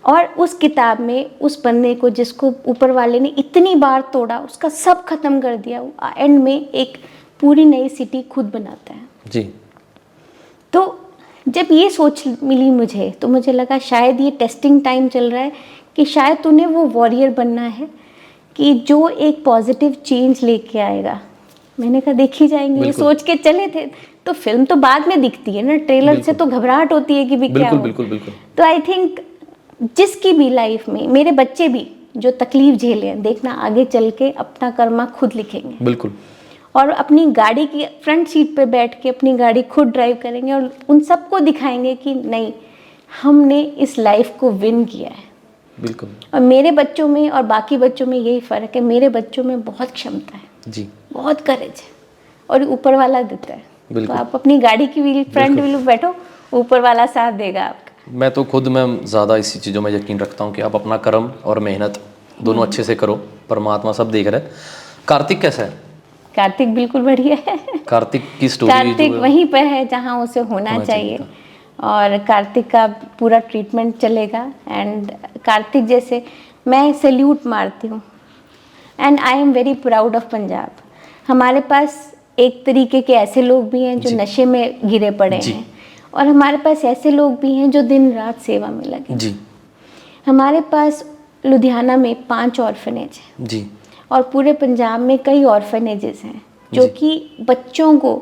और उस किताब में उस बंदे को जिसको ऊपर वाले ने इतनी बार तोड़ा, उसका सब खत्म कर दिया, एंड में एक पूरी नई सिटी खुद बनाता है जी। तो जब ये सोच मिली मुझे, तो मुझे लगा शायद ये टेस्टिंग टाइम चल रहा है कि शायद तूने वो वॉरियर बनना है कि जो एक पॉजिटिव चेंज लेके आएगा। मैंने कहा देखी जाएंगे, ये सोच के चले थे। तो फिल्म तो बाद में दिखती है ना, ट्रेलर से तो घबराहट होती है कि भी क्या हो। बिल्कुल बिल्कुल। तो आई थिंक जिसकी भी लाइफ में, मेरे बच्चे भी जो तकलीफ झेले हैं, देखना आगे चल के अपना कर्मा खुद लिखेंगे। बिल्कुल। और अपनी गाड़ी की फ्रंट सीट पे बैठ के अपनी गाड़ी खुद ड्राइव करेंगे और उन सबको दिखाएंगे कि नहीं, हमने इस लाइफ को विन किया है। बिल्कुल। और मेरे बच्चों में और बाकी बच्चों में यही फ़र्क है, मेरे बच्चों में बहुत क्षमता है जी, बहुत करेज है और ऊपर वाला देता है। तो आप अपनी गाड़ी की व्हील फ्रंट व्हील पे बैठो, ऊपर वाला साथ देगा आपका। मैं तो खुद मैं ज़्यादा इसी चीज़ों में यकीन रखता हूँ कि आप अपना कर्म और मेहनत दोनों अच्छे से करो, परमात्मा सब देख रहे हैं। कार्तिक कैसा है? कार्तिक बिल्कुल बढ़िया है। कार्तिक की स्टोरी कार्तिक वहीं पे है जहाँ उसे होना चाहिए और कार्तिक का पूरा ट्रीटमेंट चलेगा। एंड कार्तिक जैसे मैं सैल्यूट मारती हूँ and I am very proud of Punjab. हमारे पास एक तरीके के ऐसे लोग भी हैं जो नशे में गिरे पड़े हैं और हमारे पास ऐसे लोग भी हैं जो दिन रात सेवा में लगे जी। हमारे पास लुधियाना में 5 ऑर्फनेज हैं जी। और पूरे पंजाब में कई ऑर्फनेजेस हैं जो कि बच्चों को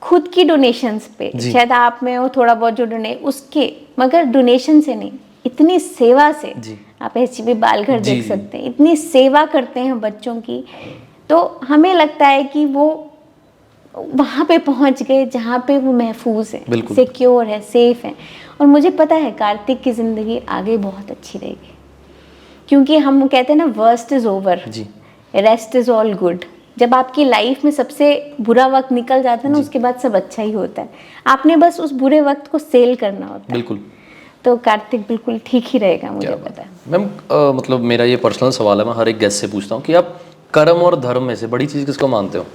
खुद की डोनेशंस पे, शायद आप में हो थोड़ा बहुत जो डोनेट उसके, मगर डोनेशन से नहीं, इतनी सेवा से। आप एचपी बालघर देख सकते हैं, इतनी सेवा करते हैं बच्चों की। तो हमें लगता है कि वो वहाँ पे पहुँच गए जहाँ पे वो महफूज है, सिक्योर है, सेफ है। और मुझे पता है कार्तिक की ज़िंदगी आगे बहुत अच्छी रहेगी, क्योंकि हम कहते हैं ना, worst is over, rest is all good. जब आपकी लाइफ में सबसे बुरा वक्त निकल जाता है ना, उसके बाद सब अच्छा ही होता है। आपने बस उस बुरे वक्त को सेल करना होता है। बिल्कुल। तो कार्तिक बिल्कुल ठीक ही रहेगा, मुझे पता है। मैम मतलब मेरा ये पर्सनल सवाल है, मैं हर एक गेस्ट से पूछता हूँ कि आप कर्म और धर्म में से बड़ी चीज़ किसको मानते हो?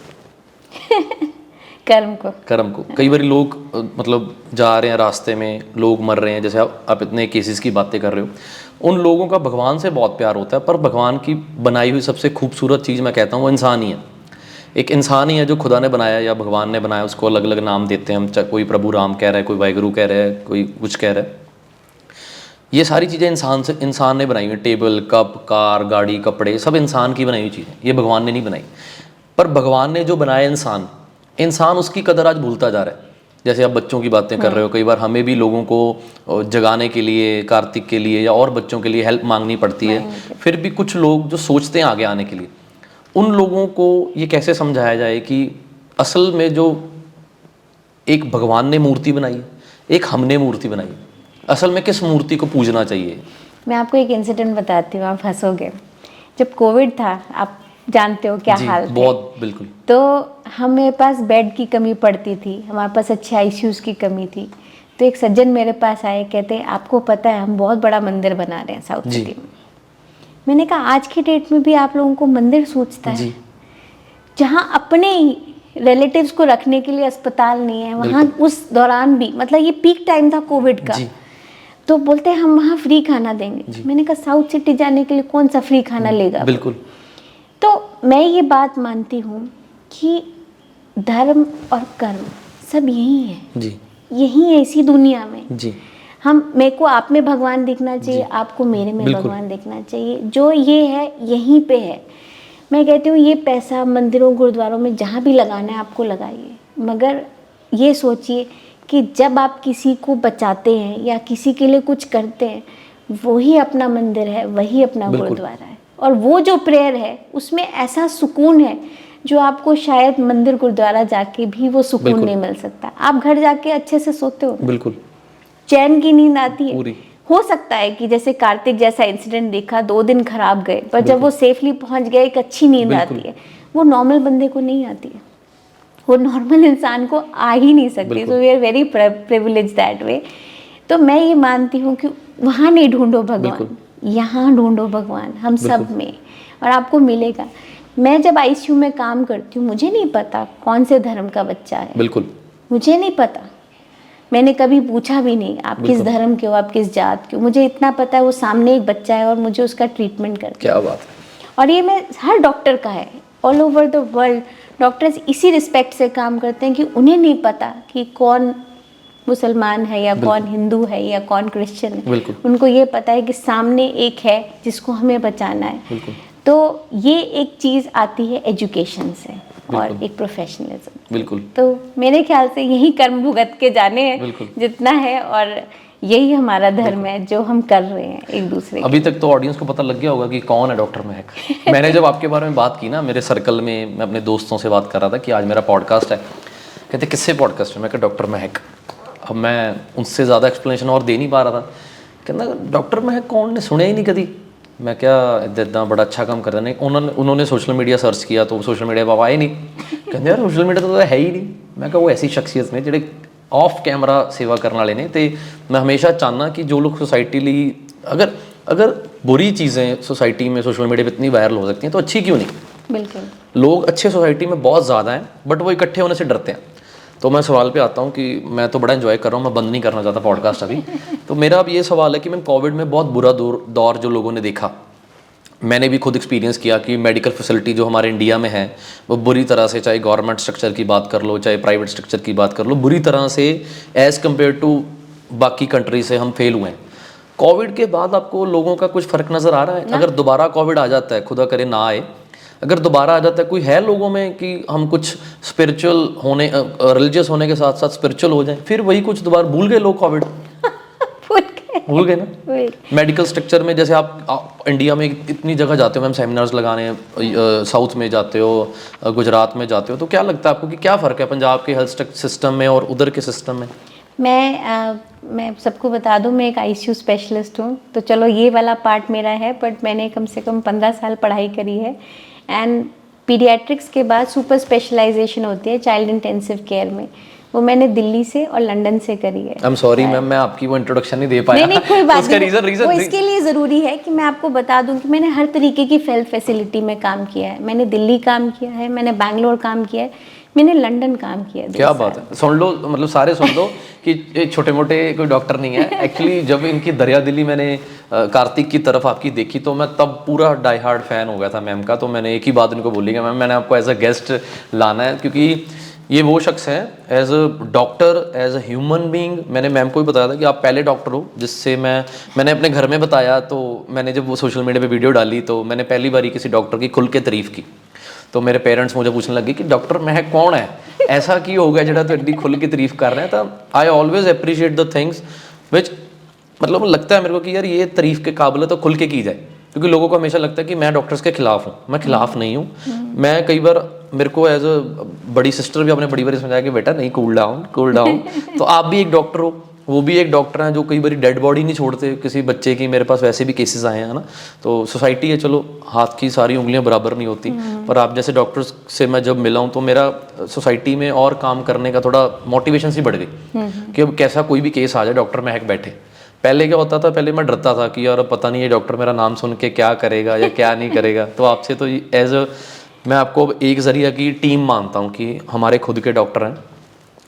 कर्म को। कर्म को। कई बार लोग मतलब जा रहे हैं रास्ते में, लोग मर रहे हैं, जैसे आप इतने केसेस की बातें कर रहे हो, उन लोगों का भगवान से बहुत प्यार होता है, पर भगवान की बनाई हुई सबसे खूबसूरत चीज़ मैं कहता हूँ वो इंसान ही है। एक इंसान ही है जो खुदा ने बनाया या भगवान ने बनाया, उसको अलग अलग नाम देते हैं हम, कोई प्रभु राम कह रहा है, कोई वाहिगुरु कह रहा है, कोई कुछ कह रहा है। ये सारी चीज़ें इंसान ने बनाई हुई, टेबल, कप, कार, गाड़ी, कपड़े, सब इंसान की बनाई हुई चीज़ें, ये भगवान ने नहीं बनाई। पर भगवान ने जो बनाया इंसान उसकी कदर आज भूलता जा रहा है। जैसे आप बच्चों की बातें कर रहे हो, कई बार हमें भी लोगों को जगाने के लिए, कार्तिक के लिए या और बच्चों के लिए हेल्प मांगनी पड़ती है। फिर भी कुछ लोग जो सोचते हैं आगे आने के लिए, उन लोगों को ये कैसे समझाया जाए कि असल में जो एक भगवान ने मूर्ति बनाई है, एक हमने मूर्ति बनाई है, असल में किस मूर्ति को पूजना चाहिए? मैं आपको एक इंसिडेंट बताती हूँ, आप हंसोगे। जब कोविड था, आप जानते हो क्या हाल थे। बहुत बिल्कुल। तो हमें पास बेड की कमी पड़ती थी, हमारे पास अच्छे आईसीयूज़ की कमी थी। तो एक सज्जन मेरे पास आए, कहते आपको पता है हम बहुत बड़ा मंदिर बना रहे हैं साउथ सिटी में। मैंने कहा आज की डेट में भी आप लोगों को मंदिर सोचता है? जहाँ अपने रिलेटिव्स को रखने के लिए अस्पताल नहीं है, वहाँ उस दौरान भी, मतलब ये पीक टाइम था कोविड का, तो बोलते हैं हम वहाँ फ्री खाना देंगे। मैंने कहा साउथ सिटी जाने के लिए कौन सा फ्री खाना लेगा? बिल्कुल। तो मैं ये बात मानती हूँ कि धर्म और कर्म सब यही है जी, यही है इसी दुनिया में जी। मेरे को आप में भगवान दिखना चाहिए, आपको मेरे में भगवान दिखना चाहिए। जो ये है यहीं पे है। मैं कहती हूँ ये पैसा मंदिरों गुरुद्वारों में जहाँ भी लगाना है आपको लगाइए, मगर ये सोचिए कि जब आप किसी को बचाते हैं या किसी के लिए कुछ करते हैं, वही अपना मंदिर है, वही अपना गुरुद्वारा है। और वो जो प्रेयर है उसमें ऐसा सुकून है जो आपको शायद मंदिर गुरुद्वारा जाके भी वो सुकून नहीं मिल सकता। आप घर जाके अच्छे से सोते हो, बिल्कुल चैन की नींद आती है। हो सकता है कि जैसे कार्तिक जैसा इंसिडेंट देखा, 2 दिन खराब गए, पर जब वो सेफली पहुंच गए एक अच्छी नींद आती है। वो नॉर्मल बंदे को नहीं आती है, वो नॉर्मल इंसान को आ ही नहीं सकती। So we are very privilege that way. तो मैं ये मानती हूँ कि वहाँ नहीं ढूंढो भगवान, यहाँ ढूंढो भगवान हम सब में, और आपको मिलेगा। मैं जब आईसीयू में काम करती हूँ, मुझे नहीं पता कौन से धर्म का बच्चा है, बिल्कुल मुझे नहीं पता। मैंने कभी पूछा भी नहीं आप किस धर्म के हो, आप किस जात के हो। मुझे इतना पता है वो सामने एक बच्चा है और मुझे उसका ट्रीटमेंट करते हैं। क्या बात है। और ये मैं हर डॉक्टर का है, all over the world doctors इसी रिस्पेक्ट से काम करते हैं कि उन्हें नहीं पता कि कौन मुसलमान है या कौन हिंदू है या कौन क्रिश्चियन है। उनको ये पता है कि सामने एक है जिसको हमें बचाना है। तो ये एक चीज़ आती है एजुकेशन से। और एक प्रोफेशनलिज्म। बिल्कुल तो मेरे ख्याल से यही कर्म भुगत के जाने हैं बिल्कुल। जितना है, और यही हमारा धर्म है जो हम कर रहे हैं एक दूसरे अभी तक तो ऑडियंस को पता लग गया होगा कि कौन है डॉक्टर महक। मैंने जब आपके बारे में बात की ना मेरे सर्कल में, मैं अपने दोस्तों से बात कर रहा था कि आज मेरा पॉडकास्ट है, कहते किससे पॉडकास्ट है, मैं कहा डॉक्टर महक। अब मैं उनसे ज़्यादा एक्सप्लेनेशन और दे नहीं पा रहा था। कहना डॉक्टर महक कौन, ने सुने ही नहीं कभी। मैं क्या इतना बड़ा अच्छा काम कर रहे हैं। उन्होंने सोशल मीडिया सर्च किया तो सोशल मीडिया पर आए नहीं। कहते यार सोशल मीडिया तो है ही नहीं। मैं कहा वो ऐसी शख्सियत ने ਜਿਹੜੇ ऑफ कैमरा सेवा करने वाले ने। तो मैं हमेशा चाहना कि जो लोग सोसाइटी ली अगर बुरी चीज़ें सोसाइटी में सोशल मीडिया पे इतनी वायरल हो सकती हैं तो अच्छी क्यों नहीं। बिल्कुल। लोग अच्छे सोसाइटी में बहुत ज़्यादा हैं बट वो इकट्ठे होने से डरते हैं। तो मैं सवाल पे आता हूँ कि मैं तो बड़ा एंजॉय कर रहा हूँ, मैं बंद नहीं करना चाहता पॉडकास्ट अभी। तो मेरा अब ये सवाल है कि मैं कोविड में बहुत बुरा दौर जो लोगों ने देखा, मैंने भी खुद एक्सपीरियंस किया कि मेडिकल फैसिलिटी जो हमारे इंडिया में है वो बुरी तरह से, चाहे गवर्नमेंट स्ट्रक्चर की बात कर लो चाहे प्राइवेट स्ट्रक्चर की बात कर लो, बुरी तरह से एज़ कम्पेयर टू बाकी कंट्री से हम फेल हुए हैं। कोविड के बाद आपको लोगों का कुछ फ़र्क नज़र आ रहा है? अगर दोबारा कोविड आ जाता है, खुदा करे ना आए, अगर दोबारा आ जाता है, कोई है लोगों में कि हम कुछ स्पिरिचुअल होने, रिलीजियस होने के साथ साथ स्पिरिचुअल हो जाएं, फिर वही कुछ दोबारा भूल गए लोग कोविड? भूल गए ना। मेडिकल स्ट्रक्चर में जैसे आप इंडिया में इतनी जगह जाते हो मैम, सेमिनार्स लगाने, साउथ में जाते हो, गुजरात में जाते हो, तो क्या लगता है आपको कि क्या फ़र्क है पंजाब के हेल्थ सिस्टम में और उधर के सिस्टम में? मैं सबको बता दूं, मैं एक आईसीयू स्पेशलिस्ट हूं, तो चलो ये वाला पार्ट मेरा है, बट मैंने कम से कम 15 साल पढ़ाई करी है। एंड पीडियाट्रिक्स के बाद सुपर स्पेशलाइजेशन होती है चाइल्ड इंटेंसिव केयर में, वो मैंने दिल्ली से और लंदन से करी है। आई एम सॉरी मैम, मैं आपकी वो इंट्रोडक्शन नहीं दे पाया। नहीं कोई बात उसका नहीं, वो इसके लिए ज़रूरी है कि मैं आपको बता दूं कि मैंने हर तरीके की हेल्थ फैसिलिटी में काम किया है। मैंने दिल्ली काम किया है, मैंने बैंगलोर काम किया है, मैंने लंदन काम किया है। क्या बात है, सुन लो, मतलब सारे सुन लो कि छोटे मोटे कोई डॉक्टर नहीं है। एक्चुअली जब इनकी दरिया दिली मैंने कार्तिक की तरफ आपकी देखी तो मैं तब पूरा डाई हार्ड फैन हो गया था मैम का। तो मैंने एक ही बात इनको बोली कि मैम मैंने आपको एज अ गेस्ट लाना है, क्योंकि ये वो शख्स है as a doctor, as a human being. मैंने मैम को भी बताया था कि आप पहले डॉक्टर हो जिससे मैंने अपने घर में बताया। तो मैंने जब वो सोशल मीडिया पे वीडियो डाली तो मैंने पहली बार किसी डॉक्टर की खुल के तारीफ़ की। तो मेरे पेरेंट्स मुझे पूछने लगे कि डॉक्टर महक कौन है, ऐसा की हो गया जरा तो एड्डी खुल के तारीफ़ कर रहे हैं। तो I always appreciate the things which, मतलब लगता है मेरे को कि यार ये तारीफ़ के काबिल है तो खुल के की जाए, क्योंकि लोगों को हमेशा लगता है कि मैं डॉक्टर्स के खिलाफ हूँ। मैं खिलाफ नहीं हूँ। मैं कई बार, मेरे को एज अ बड़ी सिस्टर भी अपने बड़ी बार समझाया कि बेटा नहीं, कूल डाउन। तो आप भी एक डॉक्टर हो, वो भी एक डॉक्टर हैं जो कई बार डेड बॉडी नहीं छोड़ते किसी बच्चे की। मेरे पास वैसे भी केसेस आए हैं ना। तो सोसाइटी है, चलो हाथ की सारी उंगलियां बराबर नहीं होती, पर आप जैसे डॉक्टर्स से मैं जब मिला हूँ तो मेरा सोसाइटी में और काम करने का थोड़ा मोटिवेशन सी बढ़ गई कि अब कैसा कोई भी केस आ जाए डॉक्टर महक बैठे। पहले क्या होता था, पहले मैं डरता था कि यार पता नहीं ये डॉक्टर मेरा नाम सुन के क्या करेगा या क्या नहीं करेगा। तो आपसे तो एज अ, मैं आपको एक ज़रिया की टीम मानता हूँ कि हमारे खुद के डॉक्टर हैं,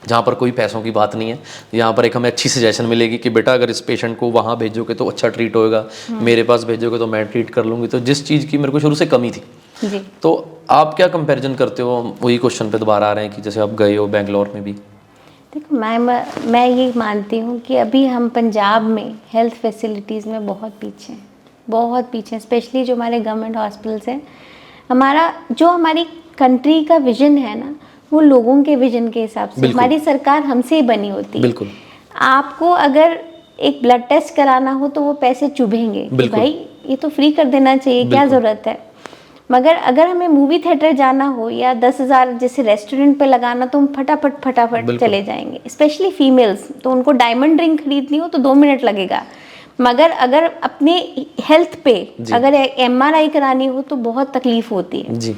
जहाँ पर कोई पैसों की बात नहीं है। यहाँ पर एक हमें अच्छी सजेशन मिलेगी कि बेटा अगर इस पेशेंट को वहाँ भेजोगे तो अच्छा ट्रीट होएगा, मेरे पास भेजोगे तो मैं ट्रीट कर लूँगी। तो जिस चीज़ की मेरे को शुरू से कमी थी जी। तो आप क्या कंपैरिजन करते हो? वही क्वेश्चन पे दोबारा आ रहे हैं कि जैसे आप गए हो बेंगलोर में भी। देखो मैं ये मानती हूँ कि अभी हम पंजाब में हेल्थ फैसिलिटीज़ में बहुत पीछे हैं, स्पेशली जो हमारे गवर्नमेंट हॉस्पिटल्स हैं। हमारी कंट्री का विजन है ना, वो लोगों के विजन के हिसाब से, हमारी सरकार हमसे ही बनी होती है। बिल्कुल। आपको अगर एक ब्लड टेस्ट कराना हो तो वो पैसे चुभेंगे कि भाई ये तो फ्री कर देना चाहिए, क्या ज़रूरत है। मगर अगर हमें मूवी थिएटर जाना हो या 10,000 जैसे रेस्टोरेंट पे लगाना, तो हम फटाफट चले जाएंगे। स्पेशली फीमेल्स, तो उनको डायमंड रिंग खरीदनी हो तो 2 मिनट लगेगा। मगर अगर अपने हेल्थ पे अगर MRI करानी हो तो बहुत तकलीफ होती है जी।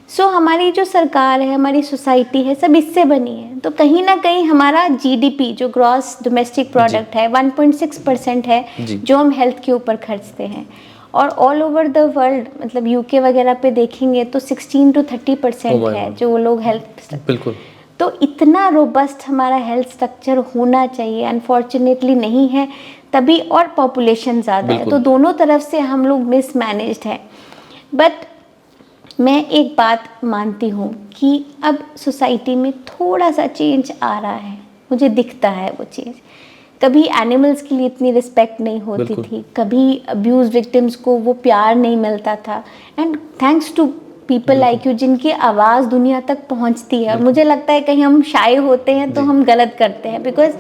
सो हमारी जो सरकार है, हमारी सोसाइटी है, सब इससे बनी है। तो कहीं ना कहीं हमारा GDP जो ग्रॉस डोमेस्टिक प्रोडक्ट है 1.6% है जो हम हेल्थ के ऊपर खर्चते हैं। और ऑल ओवर द वर्ल्ड, मतलब UK वगैरह पे देखेंगे तो 16 to 30% है जो लोग हेल्थ। बिल्कुल। तो इतना रोबस्ट हमारा हेल्थ स्ट्रक्चर होना चाहिए, अनफॉर्चुनेटली नहीं है तभी, और पॉपुलेशन ज़्यादा है, तो दोनों तरफ से हम लोग मिसमैनेज्ड हैं। बट मैं एक बात मानती हूँ कि अब सोसाइटी में थोड़ा सा चेंज आ रहा है, मुझे दिखता है वो चेंज। कभी एनिमल्स के लिए इतनी रिस्पेक्ट नहीं होती थी, कभी अब्यूज विक्टिम्स को वो प्यार नहीं मिलता था। And thanks to people like you, जिनकी आवाज़ दुनिया तक पहुंचती है। और मुझे लगता है कहीं हम शाय होते हैं तो हम गलत करते हैं, बिकॉज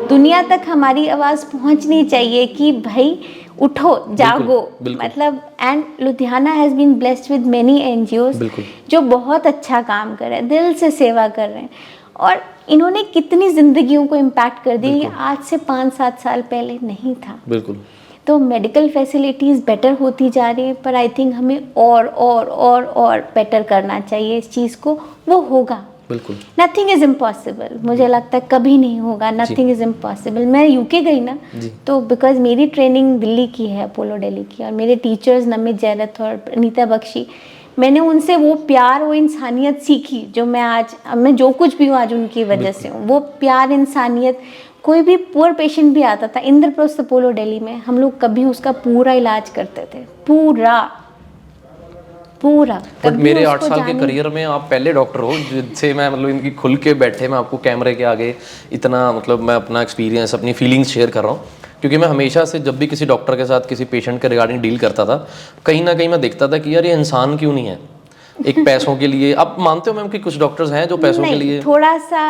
दुनिया तक हमारी आवाज़ पहुंचनी चाहिए कि भाई उठो, जागो। मतलब and Ludhiana has been blessed with many NGOs जो बहुत अच्छा काम कर रहे हैं, दिल से सेवा कर रहे हैं, और इन्होंने कितनी जिंदगियों को इम्पैक्ट कर दी। ये आज से 5-7 साल पहले नहीं था। बिल्कुल। तो मेडिकल फैसिलिटीज़ बेटर होती जा रही है, पर आई थिंक हमें और बेटर करना चाहिए इस चीज़ को। वो होगा, बिल्कुल। Nothing is impossible. मुझे लगता है कभी नहीं होगा, नथिंग इज़ इम्पॉसिबल। मैं यूके गई ना, तो बिकॉज मेरी ट्रेनिंग दिल्ली की है, अपोलो दिल्ली की, और मेरे टीचर्स नमित जयरथ और अनीता बख्शी, मैंने उनसे वो प्यार, वो इंसानियत सीखी जो मैं जो कुछ भी हूँ आज उनकी वजह से हूँ। वो प्यार, इंसानियत। कोई भी पुअर पेशेंट भी आता था इंद्रप्रस्थ अपोलो दिल्ली में, हम लोग कभी उसका पूरा इलाज करते थे, पूरा। बट मेरे 8 साल के करियर में आप पहले डॉक्टर हो जिनसे मैं मतलब इनकी खुल के बैठे मैं आपको कैमरे के आगे इतना मतलब मैं अपना एक्सपीरियंस, अपनी फीलिंग्स शेयर कर रहा हूँ। क्योंकि मैं हमेशा से जब भी किसी डॉक्टर के साथ किसी पेशेंट के रिगार्डिंग डील करता था, कहीं ना कहीं मैं देखता था कि यार ये इंसान क्यों नहीं है, एक पैसों के लिए। आप मानते हो मैम कि कुछ डॉक्टर्स हैं जो पैसों के लिए थोड़ा सा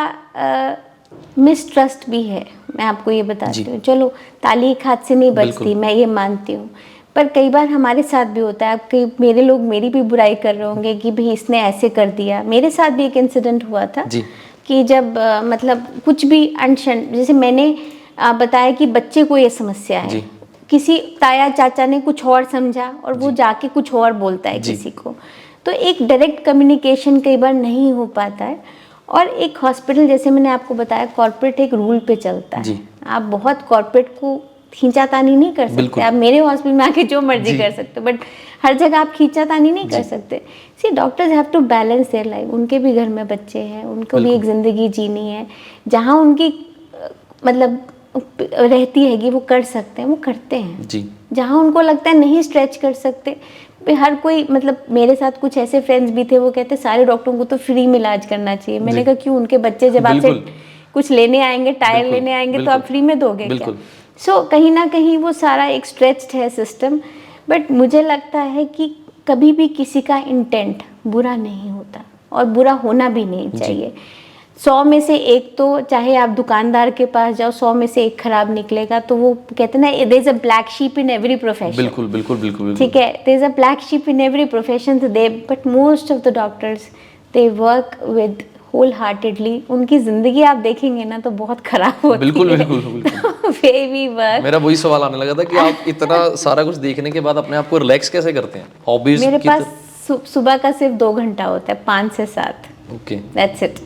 मिसट्रस्ट भी है, मैं आपको ये बताती हूँ। चलो ताली एक हाथ से नहीं बजती, मैं ये मानती हूँ, पर कई बार हमारे साथ भी होता है। आपके मेरे लोग मेरी भी बुराई कर रहे होंगे कि भाई इसने ऐसे कर दिया। मेरे साथ भी एक इंसिडेंट हुआ था कि जब मतलब कुछ भी अनशन, जैसे मैंने बताया कि बच्चे को ये समस्या है, किसी ताया चाचा ने कुछ और समझा और वो जाके कुछ और बोलता है किसी को, तो एक डायरेक्ट कम्युनिकेशन कई बार नहीं हो पाता है। और एक हॉस्पिटल, जैसे मैंने आपको बताया, कॉर्पोरेट एक रूल पे चलता है। आप बहुत कॉर्पोरेट को खींचातानी नहीं कर सकते। आप मेरे हॉस्पिटल में आके जो मर्जी कर सकते हो, बट हर जगह आप खींचातानी नहीं कर सकते। See doctors have to balance their life. उनके भी घर में बच्चे हैं, उनको भी एक ज़िंदगी जीनी है। जहाँ उनकी मतलब रहती है कि वो कर सकते हैं, वो करते हैं। जहाँ उनको लगता है नहीं स्ट्रेच कर सकते, हर कोई, मतलब मेरे साथ कुछ ऐसे फ्रेंड्स भी थे, वो कहते सारे डॉक्टरों को तो फ्री में इलाज करना चाहिए। मैंने कहा क्यों? उनके बच्चे जब आपसे कुछ लेने आएंगे, टायर लेने आएंगे, तो आप फ्री में दोगे क्या? सो कहीं ना कहीं वो सारा एक स्ट्रेच्ड है सिस्टम। बट मुझे लगता है कि कभी भी किसी का इंटेंट बुरा नहीं होता और बुरा होना भी नहीं चाहिए। 100 में से एक तो, चाहे आप दुकानदार के पास जाओ, 100 में से एक खराब निकलेगा। तो वो कहते हैं ना, there is a black sheep in every profession. बिल्कुल बिल्कुल बिल्कुल, ठीक है, there is a black sheep in every profession. But most of the doctors they work with whole heartedly. उनकी जिंदगी आप देखेंगे ना तो बहुत खराब होती है। बिल्कुल बिल्कुल बिल्कुल। Baby work. मेरा वही सवाल आने लगा था कि आप इतना सारा कुछ देखने के बाद अपने आप को रिलैक्स कैसे करते हैं? हॉबीज मेरे पास सुबह का सिर्फ 2 घंटा होता है, 5 से 7। ओके, दैट्स इट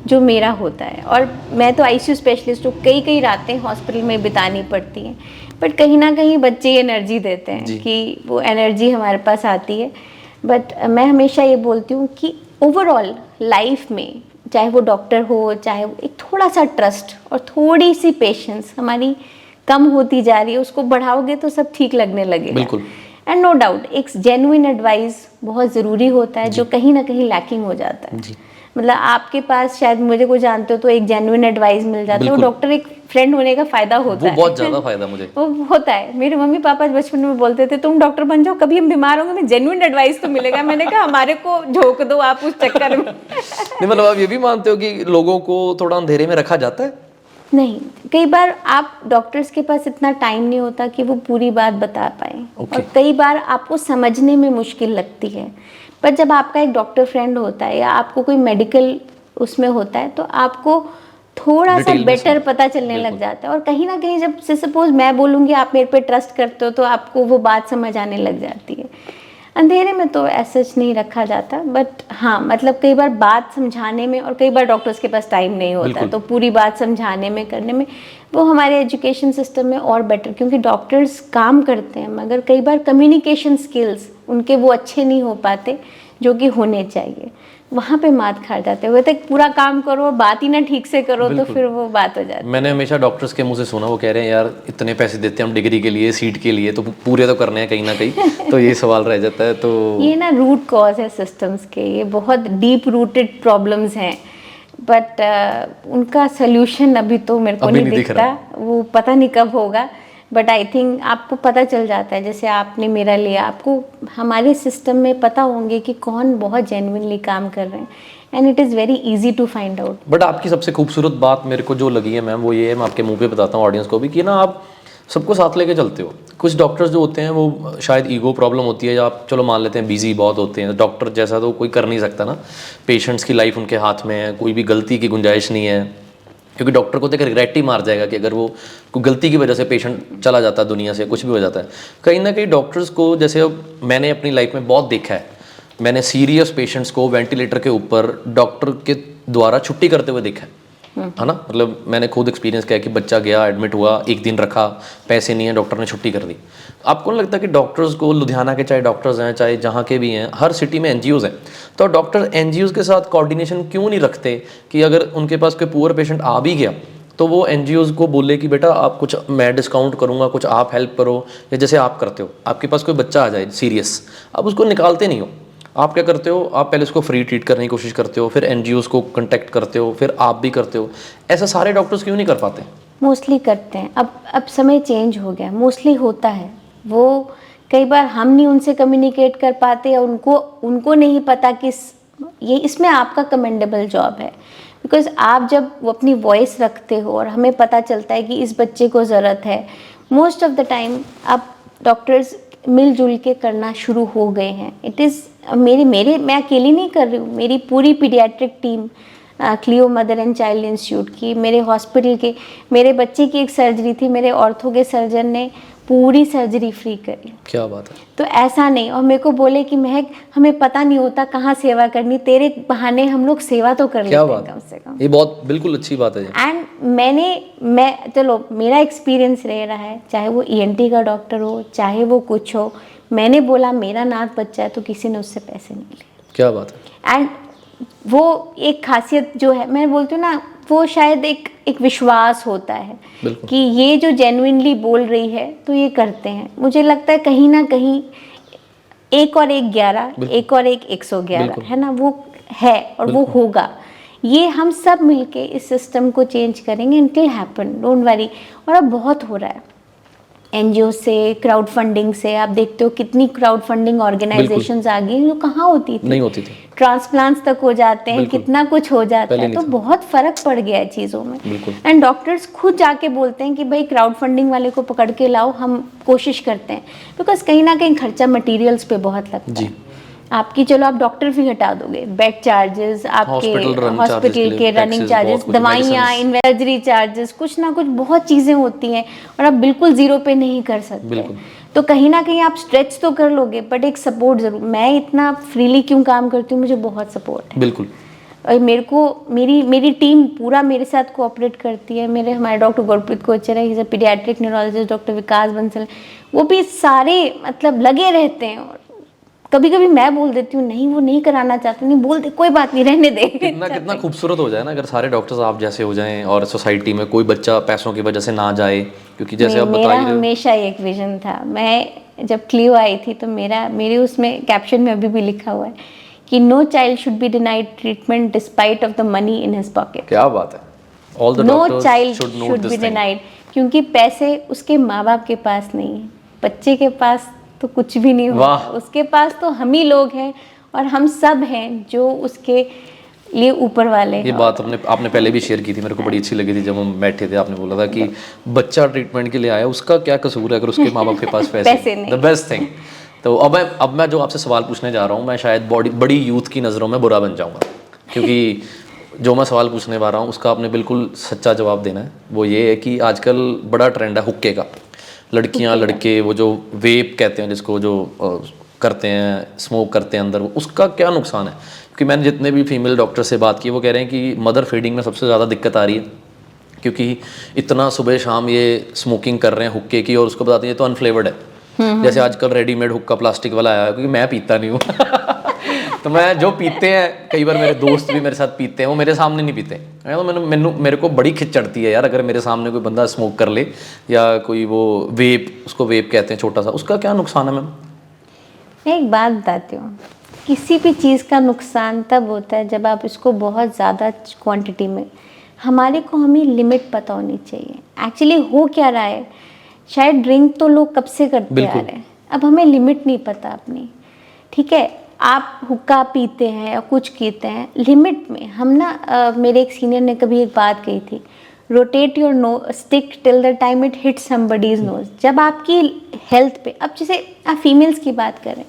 जो मेरा होता है। और मैं तो आईसीयू स्पेशलिस्ट हूँ, कई रातें हॉस्पिटल में बितानी पड़ती हैं। बट कहीं ना कहीं बच्चे एनर्जी देते हैं कि वो एनर्जी हमारे पास आती है। बट मैं हमेशा ये बोलती हूँ कि ओवरऑल लाइफ में, चाहे वो डॉक्टर हो, चाहे एक थोड़ा सा ट्रस्ट और थोड़ी सी पेशेंस हमारी कम होती जा रही है, उसको बढ़ाओगे तो सब ठीक लगने लगेगा। बिल्कुल। एंड नो डाउट एक जेन्युइन एडवाइस बहुत ज़रूरी होता है, जो कहीं ना कहीं लैकिंग हो जाता है। मतलब आपके पास, शायद मुझे को जानते हो, तो एक जेन्युइन एडवाइस मिल जाता है। वो डॉक्टर एक फ्रेंड होने का फायदा होता है, वो बहुत ज़्यादा फायदा मुझे वो होता है। मेरे मम्मी पापा बचपन में बोलते थे तुम डॉक्टर बन जाओ, कभी हम बीमार होंगे, मैं जेन्युइन एडवाइस तो मिलेगा। मैंने कहा हमारे को झोंक दो आप उस चक्कर में। नहीं, मतलब आप ये भी मानते हो कि लोगों को थोड़ा अंधेरे में रखा जाता है? नहीं, कई बार आप डॉक्टर्स के पास इतना टाइम नहीं होता कि वो पूरी बात बता पाए। और कई बार आपको समझने में मुश्किल लगती है। पर जब आपका एक डॉक्टर फ्रेंड होता है या आपको कोई मेडिकल उसमें होता है, तो आपको थोड़ा सा बेटर पता चलने लग जाता है। और कहीं ना कहीं जब से सपोज मैं बोलूँगी आप मेरे पे ट्रस्ट करते हो, तो आपको वो बात समझ आने लग जाती है। अंधेरे में तो ऐसा नहीं रखा जाता। बट हाँ, मतलब कई बार बात समझाने में, और कई बार डॉक्टर्स के पास टाइम नहीं होता, तो पूरी बात समझाने में, करने में, वो हमारे एजुकेशन सिस्टम में और बेटर, क्योंकि डॉक्टर्स काम करते हैं मगर कई बार कम्युनिकेशन स्किल्स उनके वो अच्छे नहीं हो पाते जो कि होने चाहिए। वहाँ पे मात खा जाते हैं। वो तक पूरा काम करो और बात ही ना ठीक से करो तो फिर वो बात हो जाती है। मैंने हमेशा डॉक्टर्स के मुंह से सुना, वो कह रहे हैं यार इतने पैसे देते हैं हम डिग्री के लिए, सीट के लिए, तो पूरे तो करने हैं कहीं ना कहीं। तो ये सवाल रह जाता है। तो ये ना रूट कॉज है सिस्टम्स के, ये बहुत डीप रूटेड प्रॉब्लम्स हैं। बट उनका सोल्यूशन अभी तो मेरे को नहीं दिखता, वो पता नहीं कब होगा। बट आई थिंक आपको पता चल जाता है, जैसे आपने मेरा लिया, आपको हमारे सिस्टम में पता होंगे कि कौन बहुत जेन्युइनली काम कर रहे हैं, and it is very easy to find out. But आपकी सबसे खूबसूरत बात मेरे को जो लगी है मैम वो ये है, मैं आपके मुंह पे बताता हूँ ऑडियंस को भी, कि ना आप सबको साथ लेके चलते हो। कुछ डॉक्टर्स जो होते हैं वो शायद ईगो प्रॉब्लम होती है, या आप चलो मान लेते हैं बिजी बहुत होते हैं, डॉक्टर जैसा तो कोई कर नहीं सकता ना, पेशेंट्स की लाइफ उनके हाथ में है, कोई भी गलती की गुंजाइश नहीं है, क्योंकि डॉक्टर को तो एक रिग्रेट ही मार जाएगा कि अगर वो कोई गलती की वजह से पेशेंट चला जाता है दुनिया से, कुछ भी हो जाता है। कहीं ना कहीं डॉक्टर्स को, जैसे अब मैंने अपनी लाइफ में बहुत देखा है, मैंने सीरियस पेशेंट्स को वेंटिलेटर के ऊपर डॉक्टर के द्वारा छुट्टी करते हुए देखा है ना, मतलब मैंने खुद एक्सपीरियंस किया कि बच्चा गया, एडमिट हुआ, एक दिन रखा, पैसे नहीं है, डॉक्टर ने छुट्टी कर दी। आपको नहीं लगता कि डॉक्टर्स को, लुधियाना के चाहे डॉक्टर्स हैं चाहे जहाँ के भी हैं, हर सिटी में एनजीओज़ हैं, तो डॉक्टर एनजीओज़ के साथ कोऑर्डिनेशन क्यों नहीं रखते कि अगर उनके पास कोई पुअर पेशेंट आ भी गया तो वो एनजीओज़ को बोले कि बेटा आप कुछ, मैं डिस्काउंट करूँगा, कुछ आप हेल्प करो, या जैसे आप करते हो, आपके पास कोई बच्चा आ जाए सीरियस, आप उसको निकालते नहीं हो, आप क्या करते हो, आप पहले उसको फ्री ट्रीट करने की कोशिश करते हो, फिर एनजीओज़ को कांटेक्ट करते हो, फिर आप भी करते हो। ऐसा सारे डॉक्टर्स क्यों नहीं कर पाते? मोस्टली करते हैं। अब समय चेंज हो गया, मोस्टली होता है वो। कई बार हम नहीं उनसे कम्युनिकेट कर पाते, या उनको नहीं पता कि ये इसमें आपका कमेंडेबल जॉब है, बिकॉज आप जब वो अपनी वॉइस रखते हो और हमें पता चलता है कि इस बच्चे को ज़रूरत है, मोस्ट ऑफ द टाइम आप डॉक्टर्स मिलजुल के करना शुरू हो गए हैं। इट इज़ मैं अकेली नहीं कर रही हूँ, मेरी पूरी paediatric team, Cleo mother and child institute की, मेरे हॉस्पिटल के, मेरे बच्चे की एक सर्जरी थी, मेरे ऑर्थो के सर्जन ने पूरी सर्जरी फ्री करी। क्या बात है। तो ऐसा नहीं, और मेरे को बोले कि महक हमें पता नहीं होता कहाँ सेवा करनी, तेरे बहाने हम लोग सेवा तो कर लेते हैं कम से कम। ये बहुत बिल्कुल अच्छी बात है। एंड चलो मेरा एक्सपीरियंस रह रहा है, चाहे वो ईएनटी का डॉक्टर हो, चाहे वो कुछ हो, मैंने बोला मेरा नाथ बच्चा है तो किसी ने उससे पैसे नहीं लिए। क्या बात है। एंड वो एक खासियत जो है, मैं बोलती हूँ ना, वो शायद एक विश्वास होता है कि ये जो जेन्युइनली बोल रही है तो ये करते हैं। मुझे लगता है कहीं ना कहीं 1 और 1 11, 1 और 1 111 है ना, वो है और वो होगा। ये हम सब मिलके इस सिस्टम को चेंज करेंगे, it will happen, don't worry. और अब बहुत हो रहा है एनजीओ से, क्राउड फंडिंग से। आप देखते हो कितनी क्राउड फंडिंग ऑर्गेनाइजेशंस आ गई जो कहाँ होती थी, नहीं होती थी। ट्रांसप्लांट्स तक हो जाते हैं, कितना कुछ हो जाता है, तो बहुत फर्क पड़ गया है चीज़ों में। एंड डॉक्टर्स खुद जाके बोलते हैं कि भाई क्राउड फंडिंग वाले को पकड़ के लाओ, हम कोशिश करते हैं, बिकॉज कहीं ना कहीं खर्चा मटेरियल्स पे बहुत लगता है। आपकी, चलो आप डॉक्टर फी हटा दोगे, बेड चार्जेस, आपके हॉस्पिटल के रनिंग चार्जेस, दवाइयाँ, सर्जरी चार्जेस, कुछ ना कुछ बहुत चीज़ें होती हैं, और आप बिल्कुल ज़ीरो पे नहीं कर सकते। तो कहीं ना कहीं आप स्ट्रेच तो कर लोगे, बट एक सपोर्ट ज़रूर। मैं इतना फ्रीली क्यों काम करती हूँ, मुझे बहुत सपोर्ट है। बिल्कुल। और मेरे को मेरी टीम पूरा मेरे साथ कोऑपरेट करती है। हमारे डॉक्टर गुरप्रीत कोचर है, is a paediatric neurologist, doctor Vikas Bansal, वो भी सारे मतलब लगे रहते हैं। और कभी कभी मैं बोल देती हूँ नहीं वो नहीं कराना चाहते, नहीं बोलते कोई बात नहीं रहने दे। कितना खूबसूरत हो जाए ना अगर सारे डॉक्टर्स आप जैसे हो जाएं, और सोसाइटी में कोई बच्चा पैसों की वजह से ना जाए, क्योंकि जैसे आप बता रहे हो, मेरा हमेशा एक विजन था। मैं जब क्लियो आई थी तो मेरे उसमें कैप्शन में अभी भी लिखा हुआ है कि no child should be denied treatment despite of the money in his pocket. क्या बात है। All the no child should be denied, क्योंकि पैसे उसके माँ बाप के पास नहीं है, बच्चे के पास तो कुछ भी नहीं होता, उसके पास तो हम ही लोग हैं, और हम सब हैं जो उसके लिए ऊपर वाले हैं। ये बात आपने पहले भी शेयर की थी, मेरे को बड़ी अच्छी लगी थी जब हम बैठे थे। आपने बोला था कि बच्चा ट्रीटमेंट के लिए आया, उसका क्या कसूर है अगर उसके माँ बाप के पास पैसे नहीं। The best thing. तो अब मैं जो आपसे सवाल पूछने जा रहा हूँ, मैं शायद बड़ी यूथ की नज़रों में बुरा बन जाऊँगा, क्योंकि जो मैं सवाल पूछने वाला हूँ उसका आपने बिल्कुल सच्चा जवाब देना है। वो ये है कि आजकल बड़ा ट्रेंड है हुक्के का, लड़कियां लड़के वो जो वेप कहते हैं जिसको, जो करते हैं, स्मोक करते हैं अंदर, उसका क्या नुकसान है? क्योंकि मैंने जितने भी फीमेल डॉक्टर से बात की वो कह रहे हैं कि मदर फीडिंग में सबसे ज़्यादा दिक्कत आ रही है, क्योंकि इतना सुबह शाम ये स्मोकिंग कर रहे हैं हुक्के की, और उसको बताते हैं ये तो अनफ्लेवर्ड है। जैसे आजकल रेडीमेड हुक्का प्लास्टिक वाला आया है, क्योंकि मैं पीता नहीं हूँ तो मैं जो पीते हैं, कई बार मेरे दोस्त भी मेरे साथ पीते हैं, वो मेरे सामने नहीं पीते। तो मेरे को बड़ी खिंच चढ़ती है यार, अगर मेरे सामने कोई बंदा स्मोक कर ले, या कोई वो वेप, उसको वेप कहते हैं छोटा सा, उसका क्या नुकसान है मैम? मैं एक बात बताती हूँ, किसी भी चीज़ का नुकसान तब होता है जब आप इसको बहुत ज़्यादा क्वांटिटी में, हमें लिमिट पता होनी चाहिए। एक्चुअली हो क्या रहा है, शायद ड्रिंक तो लोग कब से करते आ रहे हैं, अब हमें लिमिट नहीं पता अपनी। ठीक है, आप हुक्का पीते हैं या कुछ पीते हैं लिमिट में। हम ना मेरे एक सीनियर ने कभी एक बात कही थी, rotate your no stick till the time it hit somebody's nose. जब आपकी हेल्थ पे, अब जैसे आप फीमेल्स की बात करें,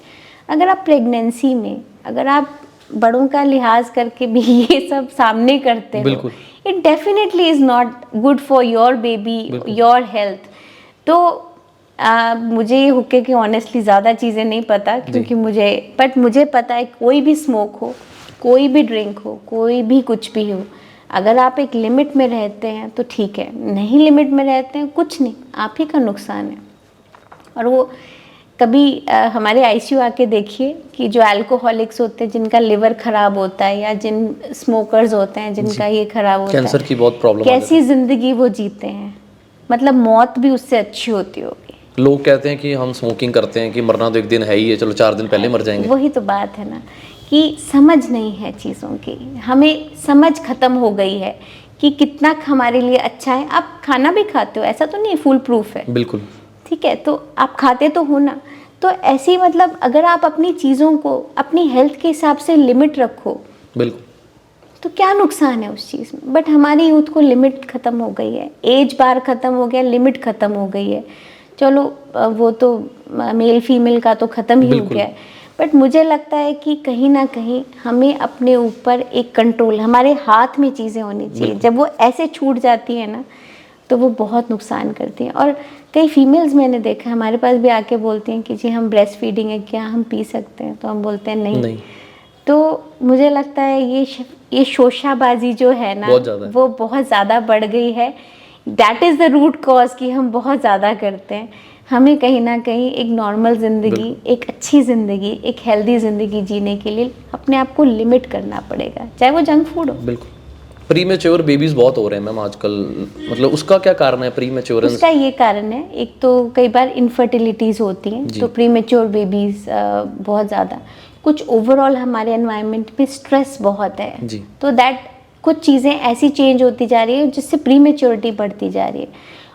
अगर आप प्रेगनेंसी में अगर आप बड़ों का लिहाज करके भी ये सब सामने करते हो, it definitely is not good for your baby, your health. तो मुझे ये हुक्के की ऑनेस्टली ज़्यादा चीज़ें नहीं पता, क्योंकि मुझे पता है कोई भी स्मोक हो, कोई भी ड्रिंक हो, कोई भी कुछ भी हो, अगर आप एक लिमिट में रहते हैं तो ठीक है, नहीं लिमिट में रहते हैं कुछ नहीं, आप ही का नुकसान है। और वो कभी हमारे आईसीयू आके देखिए कि जो अल्कोहलिक्स होते हैं, जिनका लिवर खराब होता है, या जिन स्मोकर्स होते हैं जिनका ये खराब होता है, कैंसर की बहुत प्रॉब्लम, कैसी जिंदगी वो जीते हैं, मतलब मौत भी उससे अच्छी होती होगी। लोग कहते हैं कि हम स्मोकिंग करते हैं कि मरना तो एक दिन है ही है, चलो 4 दिन पहले मर जाएंगे। वही तो बात है ना, कि समझ नहीं है चीज़ों की, हमें समझ खत्म हो गई है कि कितना हमारे लिए अच्छा है। आप खाना भी खाते हो, ऐसा तो नहीं फुल प्रूफ है, बिल्कुल ठीक है, तो आप खाते तो हो ना। तो ऐसी मतलब अगर आप अपनी चीज़ों को अपनी हेल्थ के हिसाब से लिमिट रखो, बिल्कुल, तो क्या नुकसान है उस चीज़ में। बट हमारी यूथ को लिमिट ख़त्म हो गई है, एज बार ख़त्म हो गया, लिमिट ख़त्म हो गई है। चलो वो तो मेल फीमेल का तो ख़त्म ही हो गया है, बट मुझे लगता है कि कहीं ना कहीं हमें अपने ऊपर एक कंट्रोल, हमारे हाथ में चीज़ें होनी चाहिए। जब वो ऐसे छूट जाती है ना, तो वो बहुत नुकसान करती हैं। और कई फीमेल्स मैंने देखा हमारे पास भी आके बोलती हैं कि जी हम ब्रेस्ट फीडिंग है, क्या हम पी सकते हैं, तो हम बोलते हैं नहीं। तो मुझे लगता है ये शोशाबाजी जो है ना, वो बहुत ज़्यादा बढ़ गई है। That is the root cause कि हम बहुत ज़्यादा करते हैं। हमें कहीं ना कहीं एक नॉर्मल ज़िंदगी, एक अच्छी ज़िंदगी, एक हेल्दी ज़िंदगी जीने के लिए अपने आप को लिमिट करना पड़ेगा, चाहे वो जंक फूड हो। बिल्कुल। प्रीमेच्योर बेबीज बहुत हो रहे हैं मैम आजकल, मतलब उसका क्या कारण है? प्रीमेच्योरेंस उसका ये कारण है, एक तो कई बार इनफर्टिलिटीज़ होती हैं, तो प्रीमेच्योर बेबीज़ बहुत ज़्यादा। कुछ ओवरऑल हमारे एनवायरनमेंट में स्ट्रेस बहुत है जी, तो दैट कुछ चीज़ें ऐसी चेंज होती जा रही है जिससे प्रीमेच्योरिटी बढ़ती जा रही है।